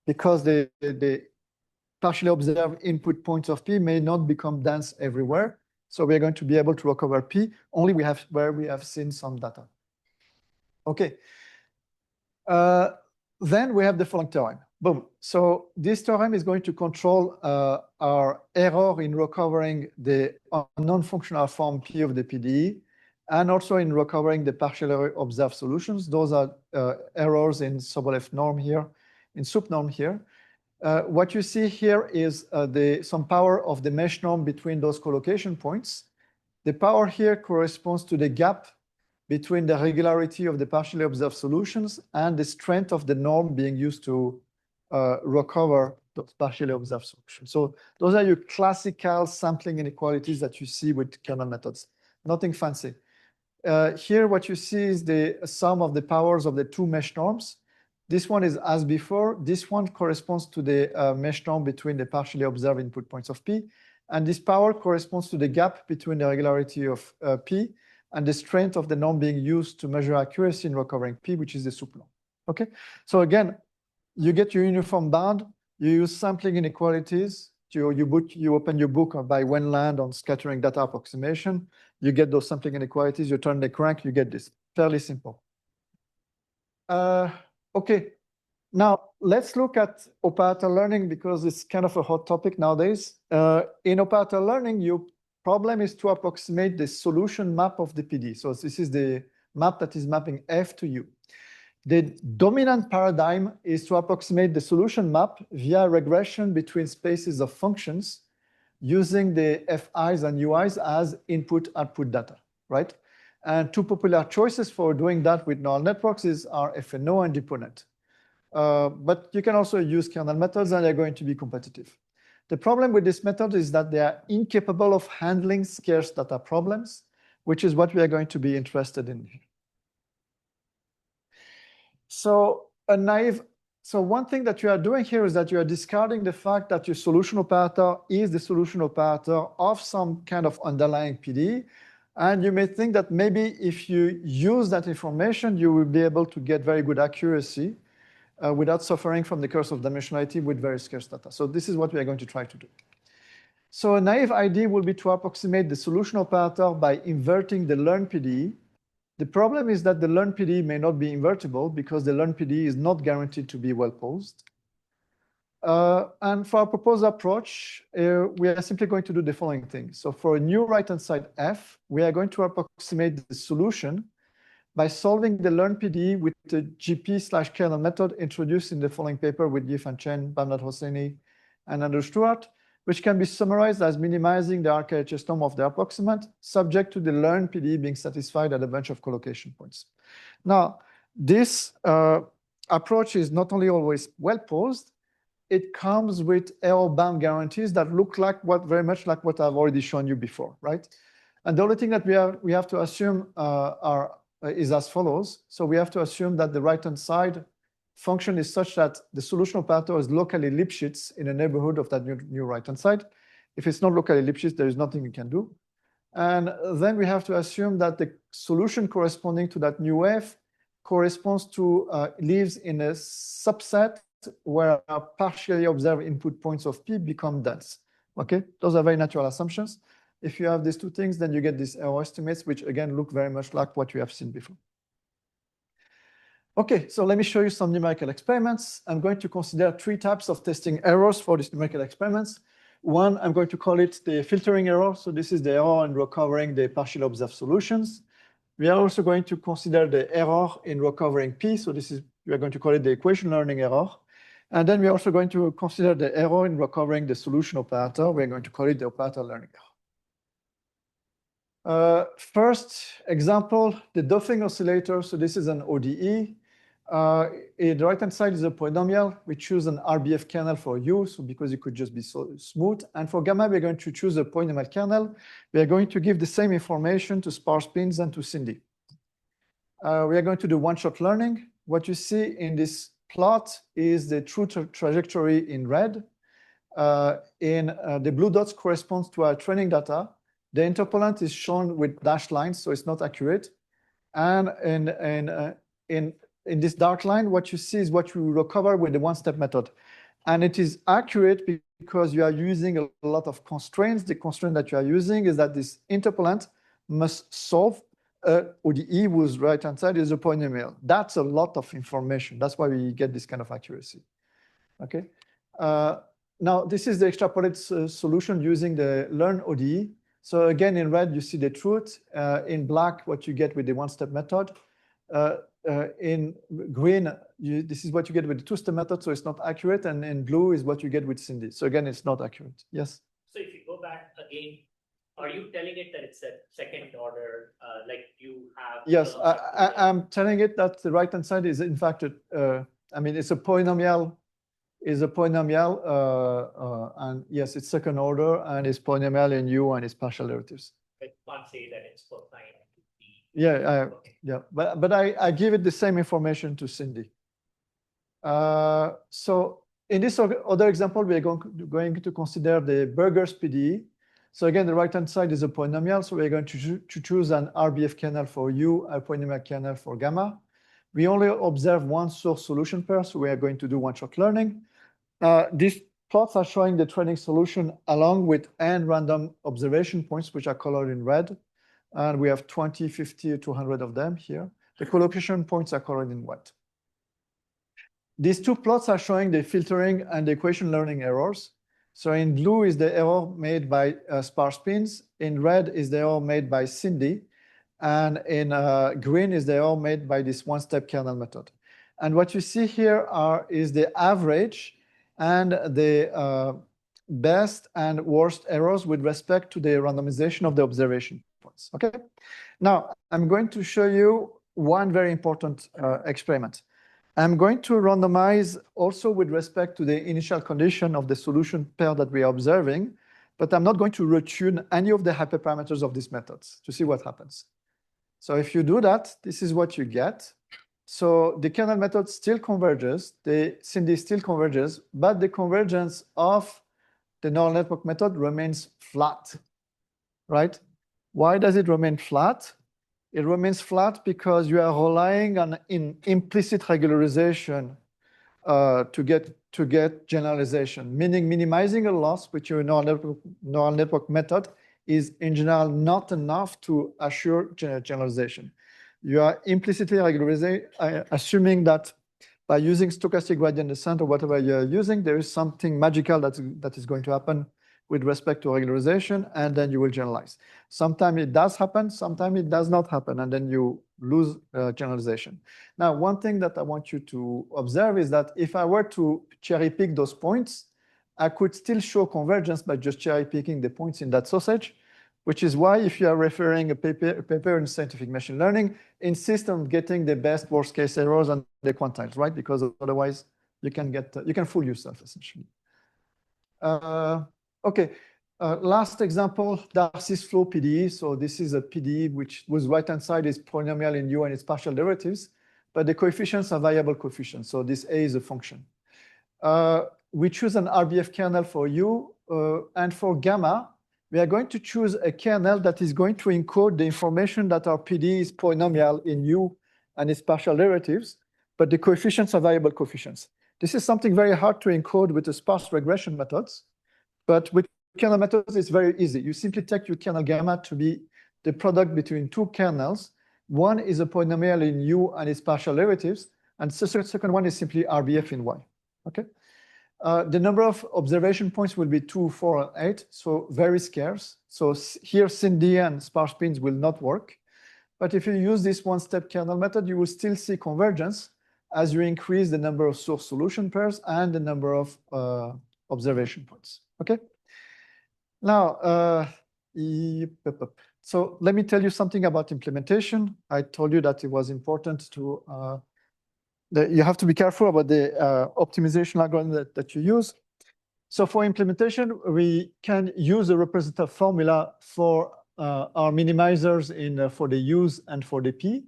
Because the partially observed input points of P may not become dense everywhere. So we're going to be able to recover P only where we have seen some data. Okay. Then we have the following theorem. Boom. So this theorem is going to control our error in recovering the non-functional form P of the PDE, and also in recovering the partially observed solutions. Those are errors in Sobolev norm here, in SUP norm here. What you see here is some power of the mesh norm between those collocation points. The power here corresponds to the gap between the regularity of the partially observed solutions and the strength of the norm being used to recover those partially observed solutions. So those are your classical sampling inequalities that you see with kernel methods. Nothing fancy. Here, what you see is the sum of the powers of the two mesh norms. This one is as before. This one corresponds to the mesh norm between the partially observed input points of P. And this power corresponds to the gap between the regularity of P and the strength of the norm being used to measure accuracy in recovering P, which is the SUP norm. Okay, so again, you get your uniform bound, you use sampling inequalities, you open your book by Wendland on scattering data approximation, you get those sampling inequalities, you turn the crank, you get this. Fairly simple. Okay, now let's look at operator learning because it's kind of a hot topic nowadays. In operator learning, your problem is to approximate the solution map of the PD. So this is the map that is mapping F to U. The dominant paradigm is to approximate the solution map via regression between spaces of functions using the Fi's and Ui's as input-output data, right? And two popular choices for doing that with neural networks are FNO and DeepNet. But you can also use kernel methods and they're going to be competitive. The problem with this method is that they are incapable of handling scarce data problems, which is what we are going to be interested in here. So one thing that you are doing here is that you are discarding the fact that your solution operator is the solution operator of some kind of underlying PD. And you may think that maybe if you use that information, you will be able to get very good accuracy without suffering from the curse of dimensionality with very scarce data. So this is what we are going to try to do. So a naive idea will be to approximate the solution operator by inverting the learned PDE. The problem is that the learned PDE may not be invertible because the learned PDE is not guaranteed to be well posed. And for our proposed approach, we are simply going to do the following thing. So for a new right-hand side F, we are going to approximate the solution by solving the learned PDE with the GP/kernel method introduced in the following paper with Yifan Chen, Bamnat Hosseini, and Andrew Stewart, which can be summarized as minimizing the RHS norm of the approximant, subject to the learned PDE being satisfied at a bunch of collocation points. Now, this approach is not only always well posed, it comes with error-bound guarantees that look like very much like what I've already shown you before, right? And the only thing that we have to assume is as follows. So we have to assume that the right-hand side function is such that the solution operator is locally Lipschitz in a neighborhood of that new right-hand side. If it's not locally Lipschitz, there is nothing we can do. And then we have to assume that the solution corresponding to that new F corresponds to lives in a subset where partially observed input points of P become dense. Okay, those are very natural assumptions. If you have these two things, then you get these error estimates, which again look very much like what you have seen before. Okay, so let me show you some numerical experiments. I'm going to consider three types of testing errors for these numerical experiments. One, I'm going to call it the filtering error. So this is the error in recovering the partially observed solutions. We are also going to consider the error in recovering P. So we are going to call it the equation learning error. And then we're also going to consider the error in recovering the solution operator. We're going to call it the operator learning error. First example, the Döfling oscillator. So this is an ODE. The right-hand side is a polynomial. We choose an RBF kernel for U, so because it could just be so smooth. And for gamma, we're going to choose a polynomial kernel. We are going to give the same information to sparse pins and to Cindy. We are going to do one-shot learning. What you see in this plot is the true trajectory in red. The blue dots corresponds to our training data. The interpolant is shown with dashed lines, so it's not accurate. And in this dark line, what you see is what you recover with the one-step method. And it is accurate because you are using a lot of constraints. The constraint that you are using is that this interpolant must solve ODE whose right-hand side is a polynomial. That's a lot of information. That's why we get this kind of accuracy. Okay. Now, this is the extrapolated solution using the learn ODE. So again, in red, you see the truth. In black, what you get with the one-step method. In green, this is what you get with the two-step method, so it's not accurate. And in blue is what you get with Cindy. So again, it's not accurate. Yes? So if you go back again, are you telling it that it's a second order, like you have? Yes, I'm telling it that the right-hand side is in fact, I mean, it's a polynomial, and yes, it's second order, and it's polynomial in U, and it's partial derivatives. I can't say that it's cosine. Yeah, yeah, but I give it the same information to Cindy. So in this other example, we are going to consider the Burgers PDE. So again, the right-hand side is a polynomial. So we're going to choose an RBF kernel for U, a polynomial kernel for gamma. We only observe one source solution pair, so we are going to do one-shot learning. These plots are showing the training solution along with n random observation points, which are colored in red. And we have 20, 50, 200 of them here. The collocation points are colored in white. These two plots are showing the filtering and the equation learning errors. So in blue is the error made by sparse pins. In red is the error made by Cindy. And in green is the error made by this one-step kernel method. And what you see here is the average and the best and worst errors with respect to the randomization of the observation points. Okay. Now I'm going to show you one very important experiment. I'm going to randomize also with respect to the initial condition of the solution pair that we are observing, but I'm not going to retune any of the hyperparameters of these methods to see what happens. So if you do that, this is what you get. So the kernel method still converges, the Cindy still converges, but the convergence of the neural network method remains flat, right? Why does it remain flat? It remains flat because you are relying on implicit regularization to get generalization, meaning minimizing a loss with your neural network method is in general not enough to assure generalization. You are implicitly regularizing, assuming that by using stochastic gradient descent or whatever you're using, there is something magical that is going to happen with respect to regularization, and then you will generalize. Sometimes it does happen, sometimes it does not happen, and then you lose generalization. Now, one thing that I want you to observe is that if I were to cherry pick those points, I could still show convergence by just cherry picking the points in that sausage, which is why if you are referring a paper in scientific machine learning, insist on getting the best worst case errors and the quantiles, right? Because otherwise you can fool yourself essentially. Okay, last example, Darcy's flow PDE. So this is a PDE whose right-hand side is polynomial in U and its partial derivatives, but the coefficients are variable coefficients. So this A is a function. We choose an RBF kernel for U, and for gamma, we are going to choose a kernel that is going to encode the information that our PDE is polynomial in U and its partial derivatives, but the coefficients are variable coefficients. This is something very hard to encode with the sparse regression methods. But with kernel methods, it's very easy. You simply take your kernel gamma to be the product between two kernels. One is a polynomial in U and its partial derivatives, and the second one is simply RBF in Y. Okay. The number of observation points will be 2, 4, and 8, so very scarce. So here, Cindy and sparse pins will not work. But if you use this one-step kernel method, you will still see convergence. as you increase the number of source solution pairs and the number of observation points. Okay. Now, so let me tell you something about implementation. I told you that it was important to you have to be careful about the optimization algorithm that you use. So for implementation, we can use a representative formula for our minimizers for the use and for the P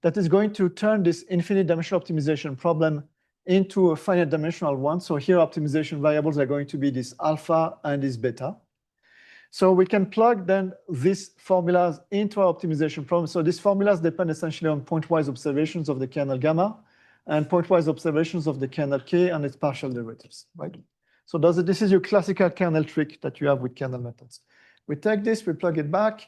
that is going to turn this infinite dimensional optimization problem into a finite dimensional one. So here optimization variables are going to be this alpha and this beta. So we can plug then these formulas into our optimization problem. So these formulas depend essentially on pointwise observations of the kernel gamma and pointwise observations of the kernel K and its partial derivatives, right? So this is your classical kernel trick that you have with kernel methods. We take this, we plug it back,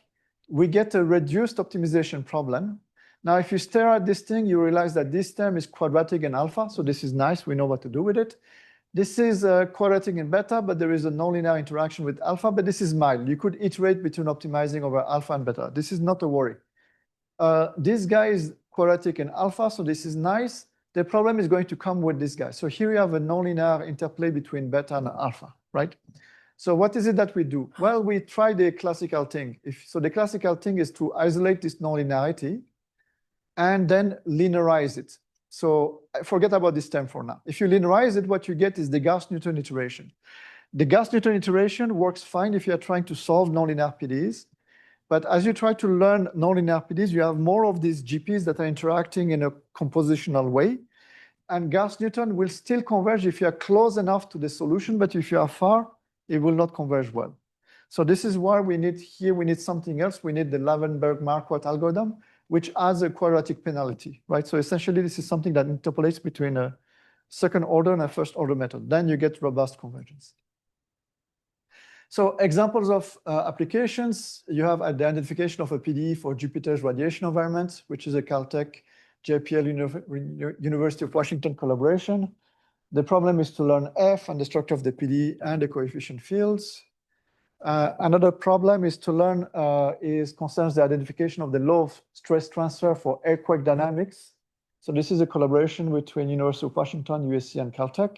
we get a reduced optimization problem. Now, if you stare at this thing, you realize that this term is quadratic in alpha. So this is nice, we know what to do with it. This is quadratic in beta, but there is a nonlinear interaction with alpha, but this is mild. You could iterate between optimizing over alpha and beta. This is not a worry. This guy is quadratic in alpha, so this is nice. The problem is going to come with this guy. So here you have a nonlinear interplay between beta and alpha, right? So what is it that we do? Well, we try the classical thing. So the classical thing is to isolate this nonlinearity and then linearize it. So forget about this term for now. If you linearize it, what you get is the Gauss-Newton iteration. The Gauss-Newton iteration works fine if you are trying to solve nonlinear PDEs. But as you try to learn nonlinear PDEs, you have more of these GPs that are interacting in a compositional way. And Gauss-Newton will still converge if you are close enough to the solution, but if you are far, it will not converge well. So this is why we need something else. We need the Lavenberg-Marquardt algorithm, which adds a quadratic penalty, right? So essentially, this is something that interpolates between a second order and a first order method. Then you get robust convergence. So examples of applications, you have the identification of a PDE for Jupiter's radiation environment, which is a Caltech JPL University of Washington collaboration. The problem is to learn F and the structure of the PDE and the coefficient fields. Another problem is to learn concerns the identification of the law of stress transfer for earthquake dynamics. So this is a collaboration between University of Washington, USC, and Caltech.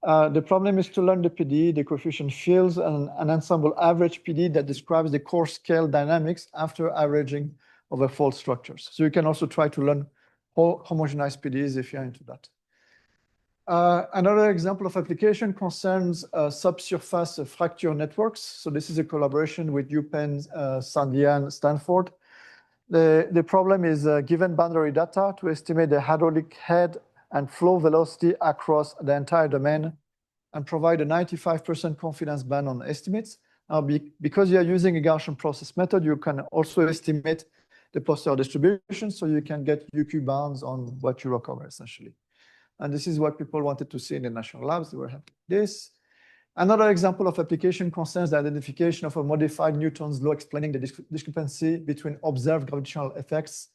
The problem is to learn the PDE, the coefficient fields, and an ensemble average PDE that describes the core scale dynamics after averaging over fault structures. So you can also try to learn homogenized PDEs if you're into that. Another example of application concerns subsurface fracture networks. So this is a collaboration with UPenn, Sandia, Stanford. The problem is given boundary data to estimate the hydraulic head and flow velocity across the entire domain and provide a 95% confidence band on estimates. Now, because you're using a Gaussian process method, you can also estimate the posterior distribution, so you can get UQ bounds on what you recover, essentially. And this is what people wanted to see in the national labs. They were happy with this. Another example of application concerns the identification of a modified Newton's law explaining the discrepancy between observed gravitational effects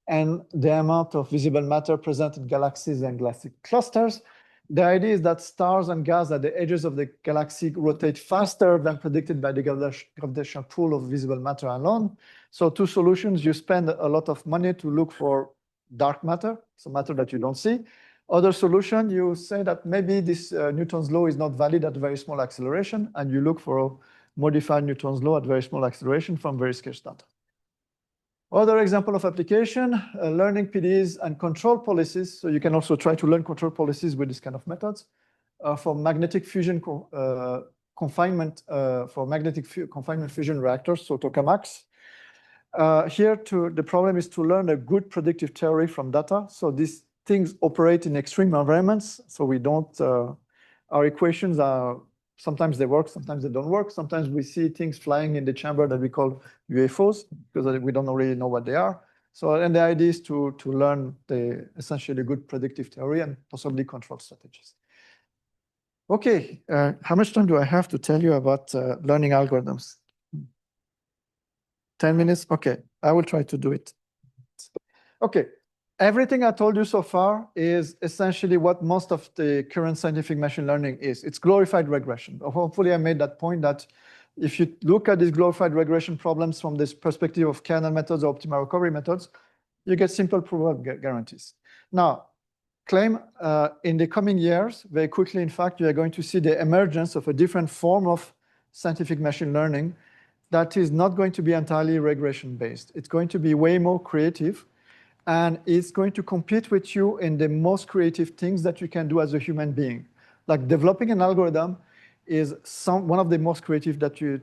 and the amount of visible matter present in galaxies and galactic clusters. The idea is that stars and gas at the edges of the galaxy rotate faster than predicted by the gravitational pull of visible matter alone. So two solutions: you spend a lot of money to look for dark matter, so matter that you don't see. Other solution, you say that maybe this Newton's law is not valid at very small acceleration, and you look for a modified Newton's law at very small acceleration from very scarce data. Other example of application, learning PDEs and control policies. So you can also try to learn control policies with this kind of methods. For magnetic fusion confinement, for magnetic confinement fusion reactors, so tokamaks. Here, the problem is to learn a good predictive theory from data. So these things operate in extreme environments. So we don't, our equations are, sometimes they work, sometimes they don't work. Sometimes we see things flying in the chamber that we call UFOs because we don't really know what they are. So, and the idea is to learn essentially good predictive theory and possibly control strategies. Okay, how much time do I have to tell you about learning algorithms? 10 minutes? Okay, I will try to do it. Okay, everything I told you so far is essentially what most of the current scientific machine learning is. It's glorified regression. Hopefully I made that point that if you look at these glorified regression problems from this perspective of kernel methods or optimal recovery methods, you get simple proof of guarantees. Now, claim in the coming years, very quickly, in fact, you are going to see the emergence of a different form of scientific machine learning that is not going to be entirely regression-based. It's going to be way more creative, and it's going to compete with you in the most creative things that you can do as a human being. Like developing an algorithm is one of the most creative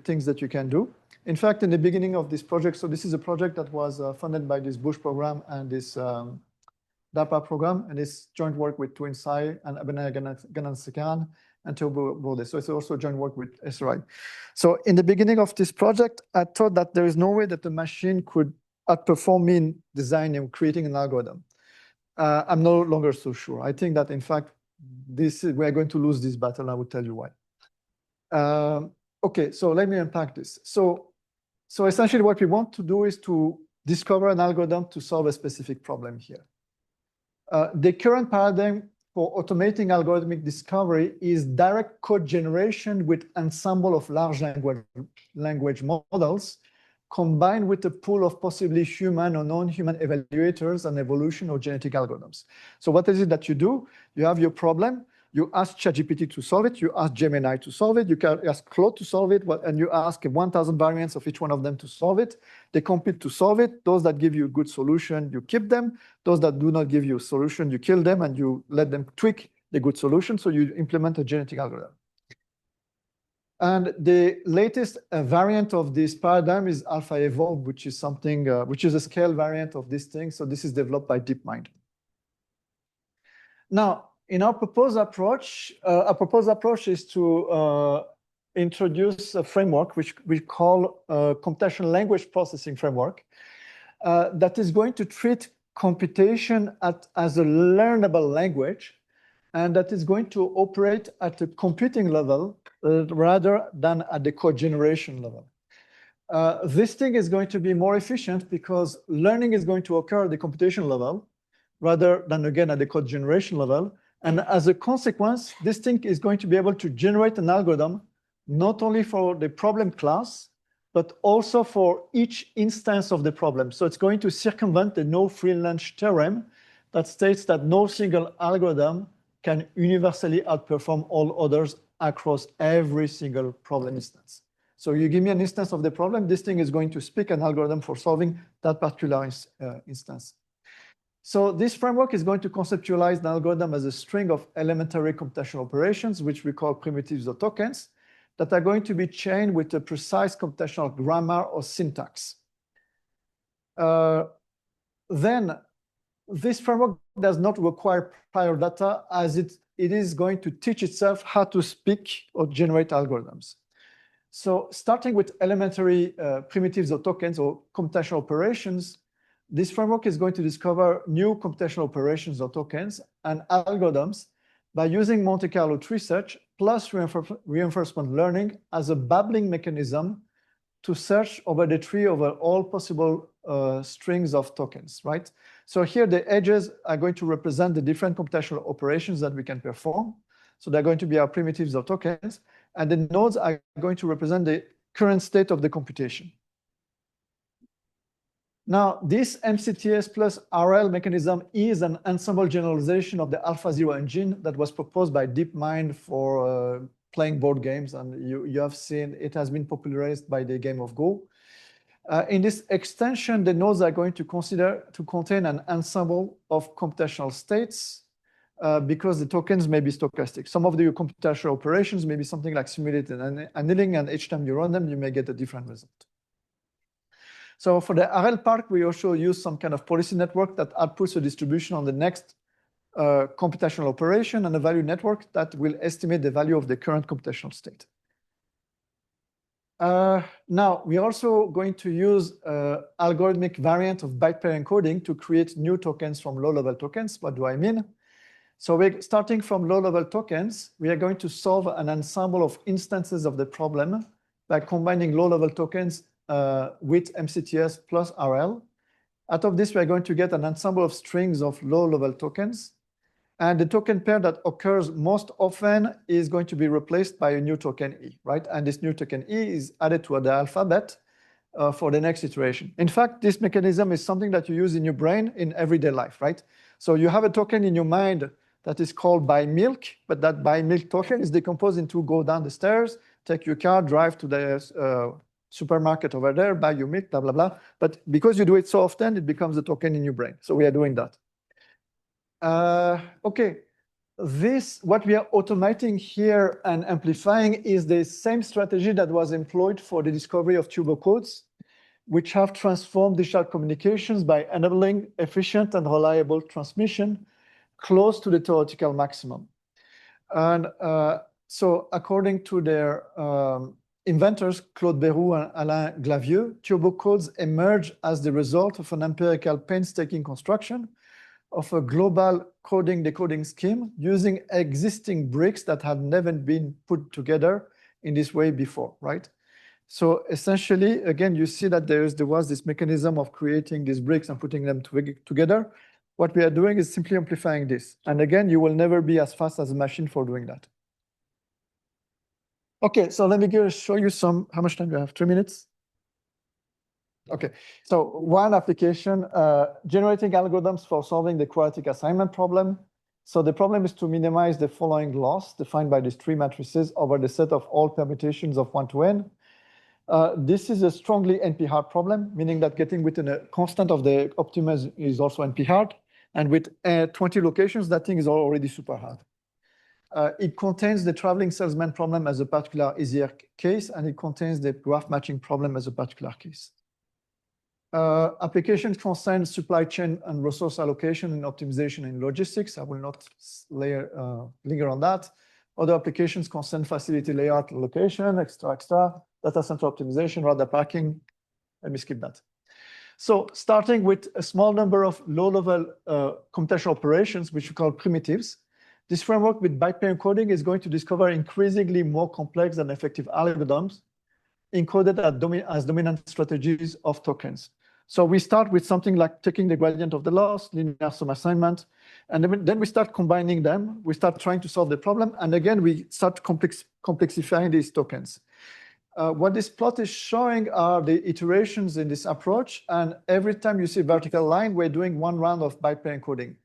things that you can do. In fact, in the beginning of this project, so this is a project that was funded by this Busch program and this DARPA program, and it's joint work with TwinSci and Abinaya Ganansekan and Théo Bourdet. So it's also joint work with SRI. So in the beginning of this project, I thought that there is no way that the machine could outperform me in designing and creating an algorithm. I'm no longer so sure. I think that, in fact, we're going to lose this battle. I will tell you why. Okay, so let me unpack this. So essentially what we want to do is to discover an algorithm to solve a specific problem here. The current paradigm for automating algorithmic discovery is direct code generation with ensemble of large language models combined with a pool of possibly human or non-human evaluators and evolution or genetic algorithms. So what is it that you do? You have your problem, you ask ChatGPT to solve it, you ask Gemini to solve it, you can ask Claude to solve it, and you ask 1,000 variants of each one of them to solve it. They compete to solve it. Those that give you a good solution, you keep them. Those that do not give you a solution, you kill them and you let them tweak the good solution. So you implement a genetic algorithm. And the latest variant of this paradigm is AlphaEvolve, which is something, which is a scale variant of this thing. So this is developed by DeepMind. Now, in our proposed approach is to introduce a framework which we call computational language processing framework that is going to treat computation as a learnable language, and that is going to operate at a computing level rather than at the code generation level. This thing is going to be more efficient because learning is going to occur at the computation level rather than, again, at the code generation level. And as a consequence, this thing is going to be able to generate an algorithm not only for the problem class, but also for each instance of the problem. So it's going to circumvent the no free lunch theorem that states that no single algorithm can universally outperform all others across every single problem instance. So you give me an instance of the problem, this thing is going to speak an algorithm for solving that particular instance. So this framework is going to conceptualize the algorithm as a string of elementary computational operations, which we call primitives or tokens, that are going to be chained with a precise computational grammar or syntax. Then this framework does not require prior data, as it is going to teach itself how to speak or generate algorithms. So starting with elementary primitives or tokens or computational operations, this framework is going to discover new computational operations or tokens and algorithms by using Monte Carlo tree search plus reinforcement learning as a babbling mechanism to search over the tree over all possible strings of tokens, right? So here the edges are going to represent the different computational operations that we can perform. So they're going to be our primitives or tokens, and the nodes are going to represent the current state of the computation. Now, this MCTS plus RL mechanism is an ensemble generalization of the AlphaZero engine that was proposed by DeepMind for playing board games, and you have seen it has been popularized by the game of Go. In this extension, the nodes are going to contain an ensemble of computational states because the tokens may be stochastic. Some of the computational operations may be something like simulated annealing, and each time you run them, you may get a different result. So for the RL part, we also use some kind of policy network that outputs a distribution on the next computational operation and a value network that will estimate the value of the current computational state. Now, we're also going to use algorithmic variant of byte pair encoding to create new tokens from low-level tokens. What do I mean? So we're starting from low-level tokens. We are going to solve an ensemble of instances of the problem by combining low-level tokens with MCTS plus RL. Out of this, we're going to get an ensemble of strings of low-level tokens. And the token pair that occurs most often is going to be replaced by a new token E, right? And this new token E is added to the alphabet for the next iteration. In fact, this mechanism is something that you use in your brain in everyday life, right? So you have a token in your mind that is called buy milk, but that buy milk token is decomposed into go down the stairs, take your car, drive to the supermarket over there, buy your milk, blah, blah, blah. But because you do it so often, it becomes a token in your brain. So we are doing that. Okay, what we are automating here and amplifying is the same strategy that was employed for the discovery of tuber codes, which have transformed digital communications by enabling efficient and reliable transmission close to the theoretical maximum. And so according to their inventors, Claude Bérou and Alain Glavieux, turbo codes emerge as the result of an empirical painstaking construction of a global coding decoding scheme using existing bricks that had never been put together in this way before, right? So essentially, again, you see that there was this mechanism of creating these bricks and putting them together. What we are doing is simply amplifying this. And again, you will never be as fast as a machine for doing that. Okay, so let me show you how much time do you have? 3 minutes? Okay, so one application, generating algorithms for solving the quadratic assignment problem. So the problem is to minimize the following loss defined by these three matrices over the set of all permutations of 1 to n. This is a strongly NP-hard problem, meaning that getting within a constant of the optima is also NP-hard. And with 20 locations, that thing is already super hard. It contains the traveling salesman problem as a particular easier case, and it contains the graph matching problem as a particular case. Applications concern supply chain and resource allocation and optimization in logistics. I will not linger on that. Other applications concern facility layout, location, extra, data center optimization, radar parking. Let me skip that. So starting with a small number of low-level computational operations, which we call primitives, this framework with byte-pair encoding is going to discover increasingly more complex and effective algorithms encoded as dominant strategies of tokens. So we start with something like taking the gradient of the loss, linear sum assignment, and then we start combining them. We start trying to solve the problem, and again, we start complexifying these tokens. What this plot is showing are the iterations in this approach, and every time you see a vertical line, we're doing one round of byte-pair encoding.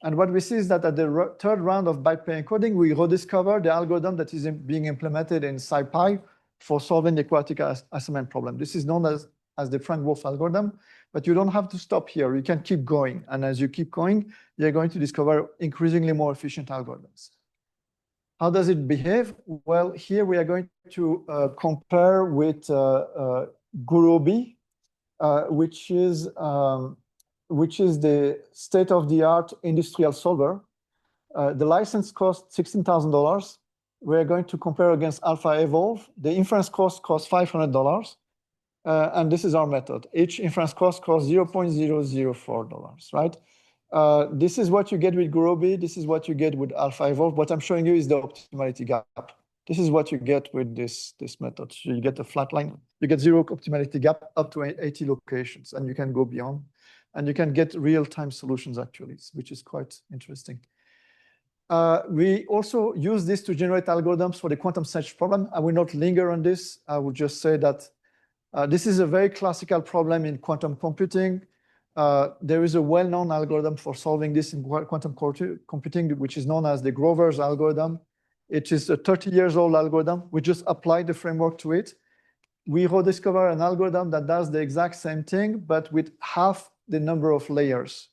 And what we see is that at the third round of byte-pair encoding, we rediscover the algorithm that is being implemented in SciPy for solving the quadratic assignment problem. This is known as the Frank-Wolf algorithm, but you don't have to stop here. You can keep going. And as you keep going, you're going to discover increasingly more efficient algorithms. How does it behave? Well, here we are going to compare with Gurobi, which is the state-of-the-art industrial solver. The license costs $16,000. We're going to compare against AlphaEvolve. The inference costs $500. And this is our method. Each inference costs $0.004, right? This is what you get with Gurobi. This is what you get with AlphaEvolve. What I'm showing you is the optimality gap. This is what you get with this method. So you get a flat line. You get zero optimality gap up to 80 locations, and you can go beyond. And you can get real-time solutions, actually, which is quite interesting. We also use this to generate algorithms for the quantum search problem. I will not linger on this. I will just say that this is a very classical problem in quantum computing. There is a well-known algorithm for solving this in quantum computing, which is known as the Grover's algorithm. It is a 30-year-old algorithm. We just applied the framework to it. We rediscover an algorithm that does the exact same thing, but with half the number of layers.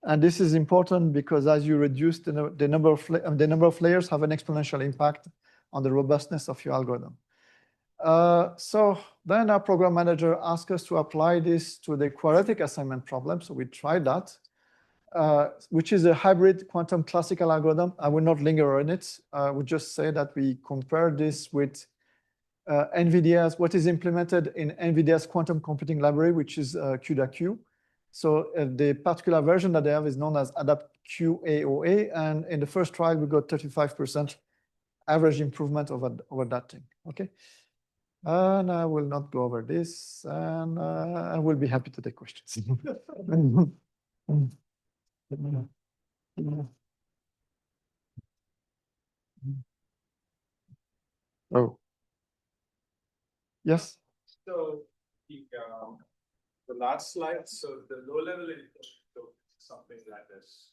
And this is important because as you reduce the number of layers have an exponential impact on the robustness of your algorithm. So then our program manager asked us to apply this to the quadratic assignment problem. So we tried that, which is a hybrid quantum classical algorithm. I will not linger on it. I would just say that we compare this with what is implemented in NVIDIA's quantum computing library, which is CUDA-Q. So the particular version that they have is known as ADAPT-QAOA. And in the first trial, we got 35% average improvement over that thing. Okay. And I will not go over this, and I will be happy to take questions. Oh, yes. So the last slide, so the low level, something that is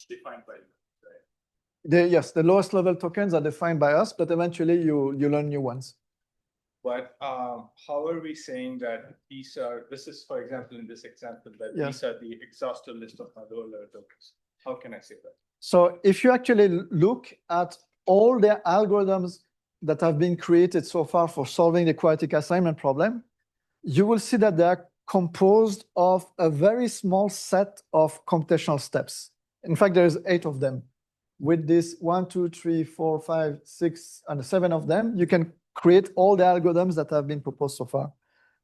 defined by you, right? Yes, the lowest level tokens are defined by us, but eventually you learn new ones. But how are we saying that this is, for example, in this example, that Yes. these are the exhaustive list of my lower level tokens? How can I say that? So if you actually look at all the algorithms that have been created so far for solving the quadratic assignment problem, you will see that they are composed of a very small set of computational steps. In fact, there's 8 of them. With this 1, 2, 3, 4, 5, 6, and 7 of them, you can create all the algorithms that have been proposed so far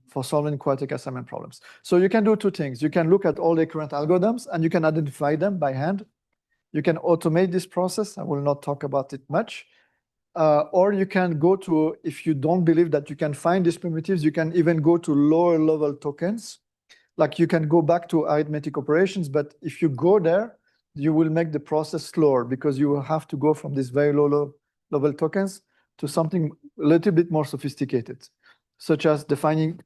for solving quadratic assignment problems. So you can do 2 things. You can look at all the current algorithms and you can identify them by hand. You can automate this process. I will not talk about it much. Or you can go to, if you don't believe that you can find these primitives, you can even go to lower level tokens. Like you can go back to arithmetic operations, but if you go there, you will make the process slower because you will have to go from these very low level tokens to something a little bit more sophisticated, such as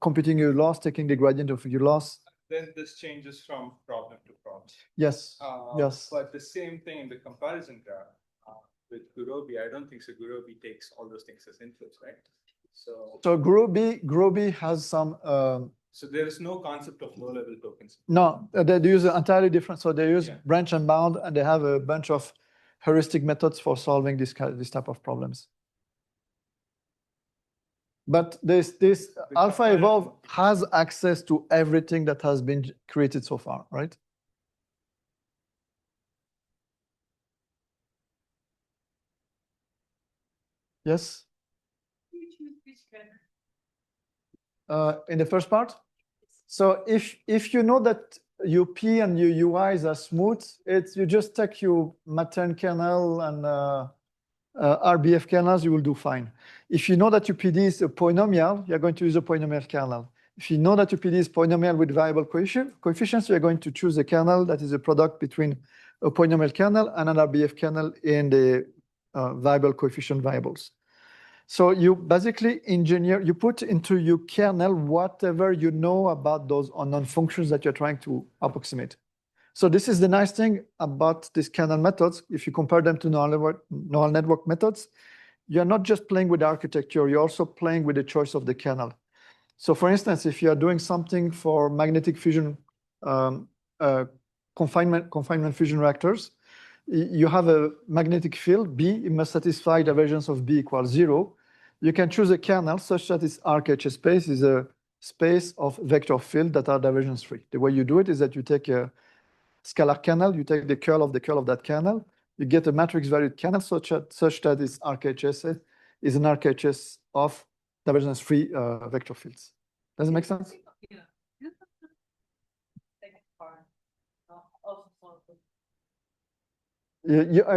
computing your loss, taking the gradient of your loss. Then this changes from problem to problem. Yes, yes. But the same thing in the comparison graph with Gurobi, I don't think so. Gurobi takes all those things as inputs, right? So Gurobi has some. So there is no concept of low-level tokens. No, they use entirely different. So they use branch and bound, and they have a bunch of heuristic methods for solving this type of problems. But this AlphaEvolve has access to everything that has been created so far, right? Yes. In the first part. So if you know that your P and your UIs are smooth, you just take your Maten kernel and RBF kernels, you will do fine. If you know that your PD is a polynomial, you're going to use a polynomial kernel. If you know that your PD is polynomial with variable coefficients, you're going to choose a kernel that is a product between a polynomial kernel and an RBF kernel in the variable coefficient variables. So you basically you put into your kernel whatever you know about those unknown functions that you're trying to approximate. So this is the nice thing about these kernel methods. If you compare them to neural network methods, you're not just playing with the architecture, you're also playing with the choice of the kernel. So for instance, if you are doing something for magnetic fusion, confinement fusion reactors, you have a magnetic field, B, it must satisfy divergence of B equals 0. You can choose a kernel such that its RHS space is a space of vector field that are divergence free. The way you do it is that you take a scalar kernel, you take the curl of that kernel, you get a matrix valued kernel such that its RHS is an RHS of divergence free vector fields. Does it make sense? Yeah.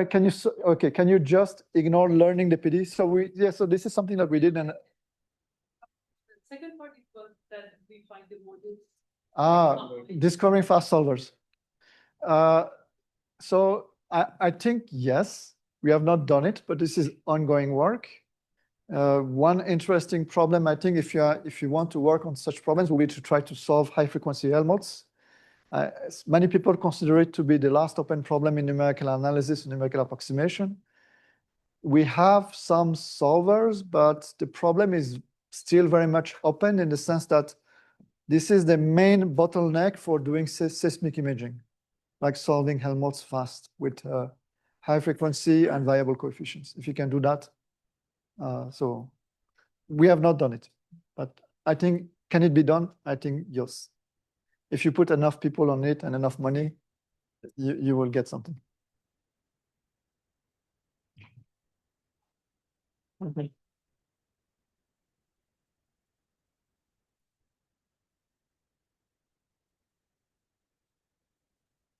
Can you just ignore learning the PD? So this is something that we did. And the second part is that we find the modules. Discovering fast solvers. So I think yes, we have not done it, but this is ongoing work. One interesting problem, I think, if you want to work on such problems, will be to try to solve high frequency Helmholtz. Many people consider it to be the last open problem in numerical analysis and numerical approximation. We have some solvers, but the problem is still very much open in the sense that this is the main bottleneck for doing seismic imaging, like solving Helmholtz fast with high frequency and variable coefficients. If you can do that. So we have not done it, but I think, can it be done? I think yes. If you put enough people on it and enough money, you will get something. Okay.